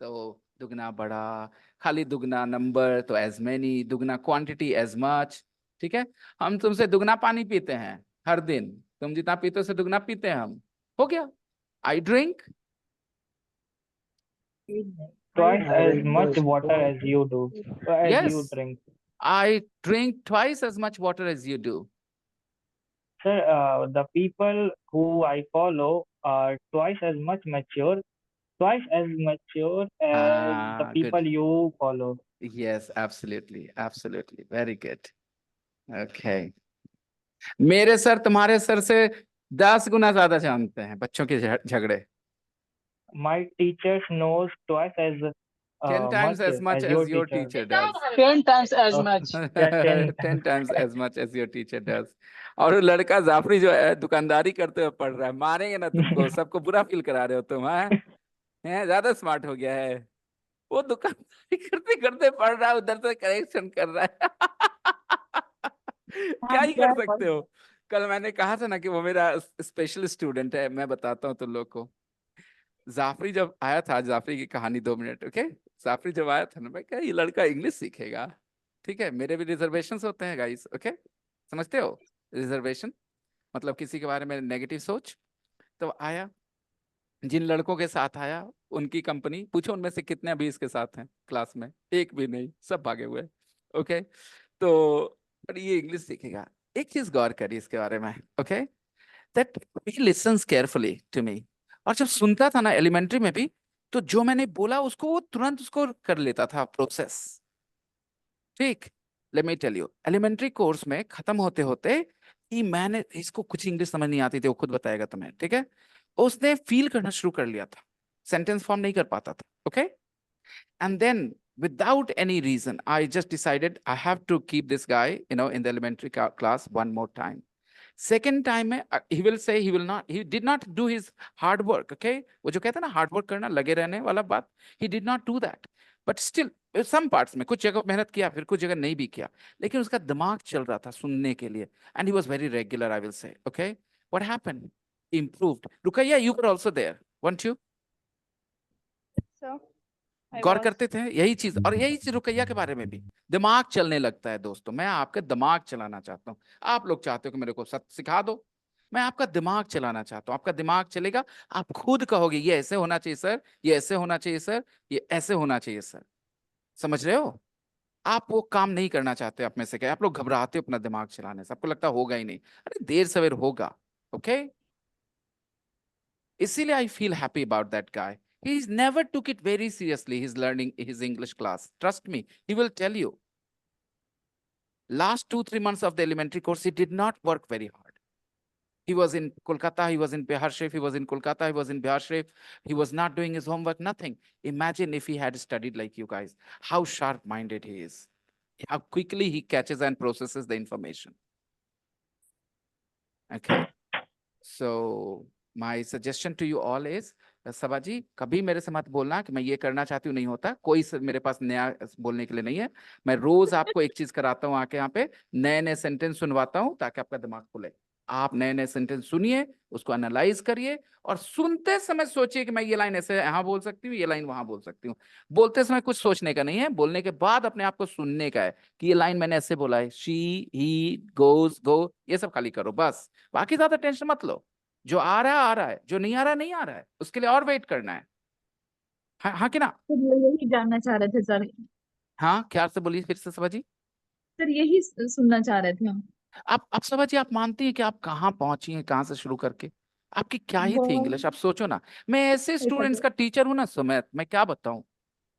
तो दुगना बड़ा, खाली दुगना नंबर तो as many, दुगना क्वांटिटी as much, ठीक है। हम तुमसे दुगना पानी पीते हैं हर दिन, तुम जितना पीते हो उससे दुगना पीते हैं हम, हो गया। I drink Twice as much water as you do, as you yes, drink. I drink twice as much water as you do. Sir, the people who I follow are twice as mature as the people Good. you follow. Yes, absolutely, absolutely. Very good. Okay. मेरे sir तुम्हारे sir से 10 गुना ज्यादा जानते हैं बच्चों के झगड़े। My teachers knows twice as 10 times much as much as as your your teacher. teacher does. 10 times as Oh, much. yeah, 10. 10 times as much as your teacher does. और वो लड़का जाफरी जो है दुकानदारी करते हुए पढ़ रहा है, मारेंगे ना तुमको, सबको बुरा फील करा रहे हो तुम, हैं ज्यादा स्मार्ट हो गया है वो, दुकानदारी करते करते पढ़ रहा है, उधर से करेक्शन कर रहा है। क्या ही कर सकते हो। कल मैंने कहा था ना कि वो मेरा स्पेशल स्टूडेंट है, मैं बताता हूँ तुम लोग को। जाफरी जब आया था, जाफरी की कहानी 2 मिनट, ओके। जाफरी जब आया था ना, मैं कहा ये लड़का इंग्लिश सीखेगा, ठीक है, मेरे भी रिजर्वेशन होते हैं गाइस, ओके, समझते हो रिजर्वेशन मतलब किसी के बारे में नेगेटिव सोच। तो आया, जिन लड़कों के साथ आया उनकी कंपनी, पूछो उनमें से कितने अभी इसके साथ हैं क्लास में, एक भी नहीं, सब भागे हुए, ओके। तो पर ये इंग्लिश सीखेगा। एक चीज गौर करिए इसके बारे में, okay, that he listens carefully to me. और जब सुनता था ना एलिमेंट्री में भी, तो जो मैंने बोला उसको वो तुरंत उसको कर लेता था प्रोसेस, ठीक। Let me tell you, elementary course में खत्म होते होते ही मैंने, इसको कुछ इंग्लिश समझ नहीं आती थी, वो खुद बताएगा तुम्हें, ठीक है, उसने फील करना शुरू कर लिया था, सेंटेंस फॉर्म नहीं कर पाता था, okay. And then without any reason I just decided I have to keep this guy, in the elementary class one more time. Second time he will say he did not do his hard work, okay, वो जो कहते हैं ना hard work करना, लगे रहने वाला बात, he did not do that, but still some parts में कुछ जगह मेहनत किया, फिर कुछ जगह नहीं भी किया, लेकिन उसका दिमाग चल रहा था सुनने के लिए, and he was very regular, I will say, okay. What happened? Improved. Rukaiya, you were also there, weren't you? So I Gaur was. करते थे यही चीज, और यही चीज रुकैया के बारे में भी, दिमाग चलने लगता है दोस्तों। मैं आपका दिमाग चलाना चाहता हूँ, आप लोग चाहते हो कि मेरे को सत्य सिखा दो, मैं आपका दिमाग चलाना चाहता हूँ। आपका दिमाग चलेगा, आप खुद कहोगे ये ऐसे होना चाहिए सर, ये ऐसे होना चाहिए सर, ये ऐसे होना चाहिए सर, समझ रहे हो। आप वो काम नहीं करना चाहते, आप में से क्या, आप लोग घबराते हो अपना दिमाग चलाने से, आपको लगता होगा ही नहीं, अरे देर सवेर होगा, ओके। इसीलिए I feel happy about that guy. He never took it very seriously, his learning, his English class. Trust me, he will tell you. Last 2-3 months of the elementary course, he did not work very hard. He was in Kolkata, he was in Bihar Sharif, he was in Kolkata, he was in Bihar Sharif. He was not doing his homework, nothing. Imagine if he had studied like you guys, how sharp-minded he is, how quickly he catches and processes the information. Okay. So my suggestion to you all is, सबा जी कभी मेरे से मत बोलना कि मैं ये करना चाहती हूँ, नहीं होता, कोई मेरे पास नया बोलने के लिए नहीं है। मैं रोज आपको एक चीज कराता हूँ, आके यहाँ पे नए नए सेंटेंस सुनवाता हूँ ताकि आपका दिमाग खुले। आप नए नए सेंटेंस सुनिए, उसको एनालाइज करिए, और सुनते समय सोचिए कि मैं ये लाइन ऐसे यहाँ बोल सकती हूँ, ये लाइन वहां बोल सकती हूँ। बोलते समय कुछ सोचने का नहीं है, बोलने के बाद अपने आप को सुनने का है कि ये लाइन मैंने ऐसे बोला है, शी ही गोज गो, ये सब खाली करो बस, बाकी ज्यादा टेंशन मत लो। जो आ रहा है, जो नहीं आ रहा नहीं आ रहा है, उसके लिए और वेट करना है। हाँ कि ना। सर यही जानना चाह रहे थे सर। हाँ क्या से बोलिए फिर से सबा जी। सर यही सुनना चाह रहे थे हम। आप सबा जी, आप मानती हैं कि आप कहाँ पहुंची हैं, कहाँ से शुरू करके, आपकी क्या ही थी बहुत इंग्लिश। आप सोचो ना, मैं ऐसे स्टूडेंट्स का टीचर हूँ ना सुमित, मैं क्या बताऊं।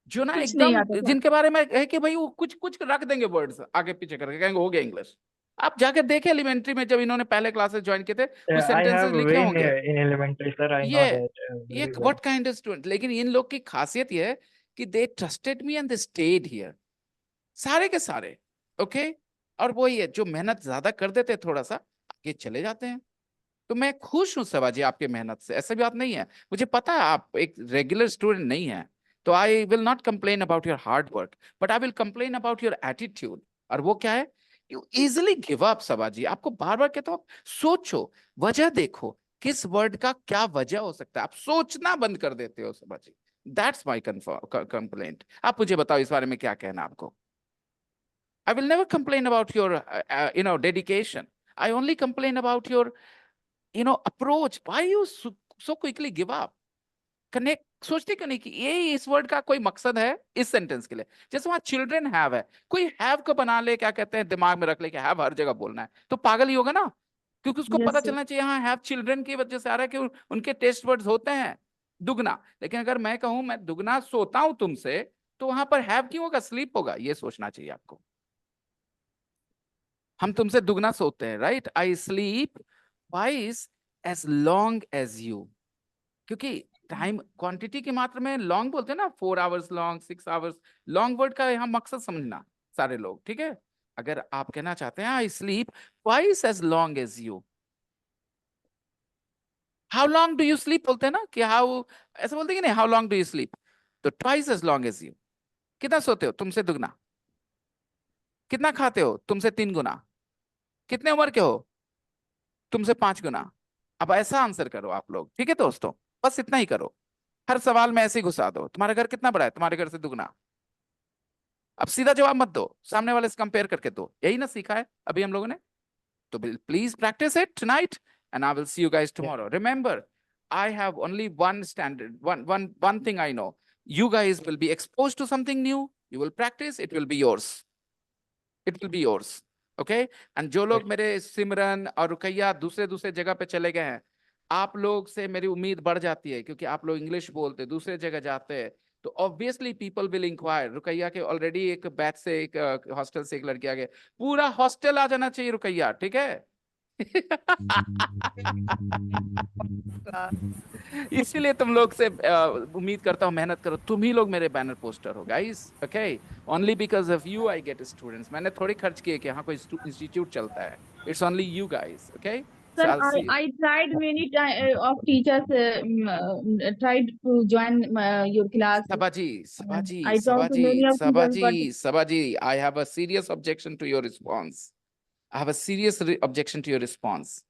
जो ना कुछ नहीं एकदम आता था। जिनके बारे में है कि भाई वो कुछ कुछ रख देंगे वर्ड्स आगे पीछे करके, कहेंगे हो गया इंग्लिश। आप जाके देखे एलिमेंट्री में जब इन्होंने पहले क्लासेस ज्वाइन किए थे, वो I have सेंटेंसेस लिखे been होंगे। in elementary, sir. I know ये that ये very well. What kind of student. लेकिन इन लोग की खासियत ये है कि दे trusted me and they stayed here, सारे के सारे। ओके, और वही है, जो मेहनत ज्यादा कर देते थोड़ा सा आगे चले जाते हैं। तो मैं खुश हूं शिवाजी आपके मेहनत से, ऐसा भी बात नहीं है। मुझे पता है आप एक रेगुलर स्टूडेंट नहीं है, तो I will not complain about your hard work, but I will complain about your attitude. और वो क्या है? You easily give up Shivaji. आपको बार बार कहता हूं, सोचो, वजह देखो, किस वर्ड का क्या वजह हो सकता है, आप सोचना बंद कर देते हो शिवाजी। That's my complaint. आप मुझे बताओ इस बारे में क्या कहना आपको। I will never complain about your dedication. I only complain about your approach. Why you so quickly give up? Connect सोचते क्यों नहीं कि ये इस वर्ड का कोई मकसद है इस सेंटेंस के लिए। जैसे वहां चिल्ड्रन हैव है, कोई हैव को बना ले, क्या कहते हैं, दिमाग में रख ले कि हैव हर जगह बोलना है, तो पागल ही होगा ना। क्योंकि उसको Yes, पता sir. चलना चाहिए हाँ हैव चिल्ड्रन की वजह से आ रहा है कि उनके टेस्ट वर्ड्स होते हैं दुगना। लेकिन अगर मैं कहूं मैं दुगना सोता हूं तुमसे, तो वहां पर हैव क्यों होगा, स्लीप होगा। ये सोचना चाहिए आपको। हम तुमसे दुगना सोते हैं, right. I sleep twice as long as you. क्योंकि टाइम क्वांटिटी की मात्रा में लॉन्ग बोलते हैं ना, 4 hours long, 6 hours long. Word का यहाँ मकसद समझना सारे लोग, ठीक है। अगर आप कहना चाहते हैं I sleep twice as long as you. How long do you sleep बोलते हैं ना, कि हाउ, ऐसा बोलते हैं कि नहीं, how long do you sleep, तो twice as long as you. कितना सोते हो, तुमसे दुगना। कितना खाते हो, तुमसे 3 गुना। कितने उम्र के हो, तुमसे 5 गुना। अब ऐसा आंसर करो आप लोग, ठीक है दोस्तों, बस इतना ही करो। हर सवाल में ऐसे ही घुसा दो, तुम्हारा घर कितना बड़ा है, तुम्हारे घर से दुगना। अब सीधा जवाब मत दो, सामने वाले से कंपेयर करके दो। यही ना सीखा है अभी हम लोगों ने। तो please practice it tonight and I will see you guys tomorrow. Remember, I have only one standard, one thing I know. You guys will be exposed to something new. You will practice, it will be yours. It will be yours. Okay? And जो लोग मेरे सिमरन और रुकैया दूसरे जगह पे चले गए हैं, आप लोग से मेरी उम्मीद बढ़ जाती है, क्योंकि आप लोग इंग्लिश बोलते, दूसरे जगह जाते हैं, तो obviously people will inquire. Rukaiya के ऑलरेडी एक बैच से, एक हॉस्टल से एक लड़की आ गए, पूरा हॉस्टल आ जाना चाहिए रुकैया, ठीक है। इसीलिए तुम लोग से उम्मीद करता हूँ, मेहनत करो। तुम ही लोग मेरे बैनर पोस्टर हो guys, okay. Only because of you I get students. मैंने थोड़ी खर्च किए कि हाँ कोई इंस्टीट्यूट चलता है। It's only you guys, okay. Sir, I tried many of teachers tried to join your class. I talked to many of teachers, but Sabaji, I have a serious objection to your response. I have a serious objection to your response.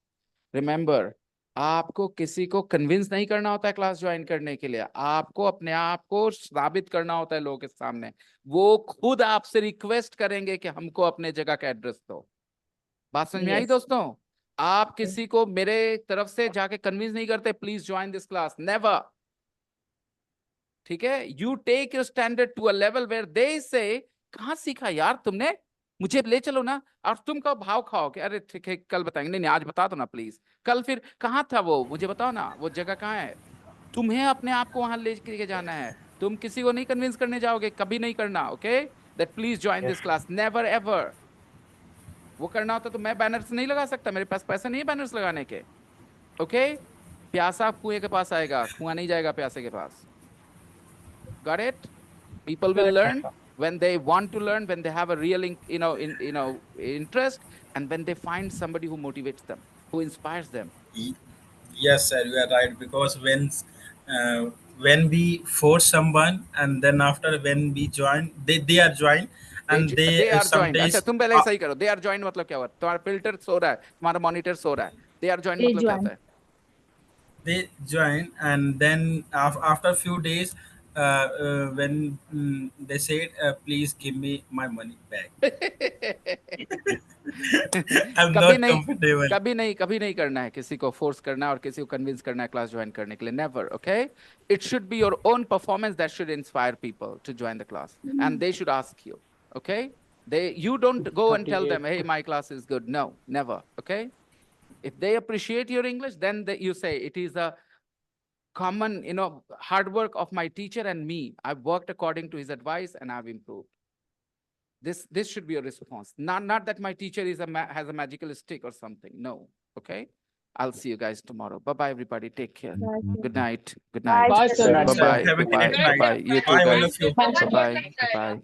Remember, आपको किसी को convince नहीं करना होता है class join करने के लिए। आपको अपने आप को साबित करना होता है लोगों के सामने। वो खुद आपसे रिक्वेस्ट करेंगे कि हमको अपने जगह का एड्रेस दो। बात समझ में आई दोस्तों? आप किसी को मेरे तरफ से जाके कन्विंस नहीं करते, please join this class, never. ठीक है, you take your standard to a level where they say कहाँ सीखा यार तुमने, मुझे ले चलो ना। और तुम का भाव खाओ कि अरे ठीक है कल बताएंगे। नहीं आज बता दो ना प्लीज। कल फिर कहाँ था वो, मुझे बताओ ना, वो जगह कहाँ है। तुम्हें अपने आप को वहां ले के जाना है। तुम किसी को नहीं कन्विंस करने जाओगे, कभी नहीं करना। Okay, that please join this class, never ever. वो करना होता तो मैं बैनर्स नहीं लगा सकता, मेरे पास पैसे नहीं है बैनर्स लगाने के। ओके, प्यासा कुएं के पास आएगा, कुआं नहीं जाएगा प्यासे के पास। Got it? People will learn when they want to learn, when they have a real interest, and when they find somebody who motivates them, who inspires them. Yes, sir, you are right. Because when we force someone, and then after when we join, they are joined, and they are some joined. days अच्छा तुम पहले सही करो, they are joined मतलब क्या हुआ? तुम्हारा filter सो रहा है, तुम्हारा मॉनिटर सो रहा है। they are joined मतलब क्या होता है? they join, and then after few days, when they said, please give me my money back. I'm not comfortable. कभी नहीं करना है किसी को फोर्स करना और किसी को कन्विंस करना है क्लास ज्वाइन करने के लिए, never. Okay, it should be your own performance that should inspire people to join the class, and they should ask you. Okay, you don't go and tell them, hey my class is good. No, never. Okay, if they appreciate your English, then you say it is a common, hard work of my teacher and me. I've worked according to his advice and I've improved. This should be a response. Not that my teacher has a magical stick or something. No. Okay. I'll see you guys tomorrow. Bye-bye, everybody. Take care. Good night. Good night. Bye, sir. Bye-bye. Have a Bye-bye. great night. Bye-bye. You too, Bye, all guys. of you. Bye-bye. Bye-bye.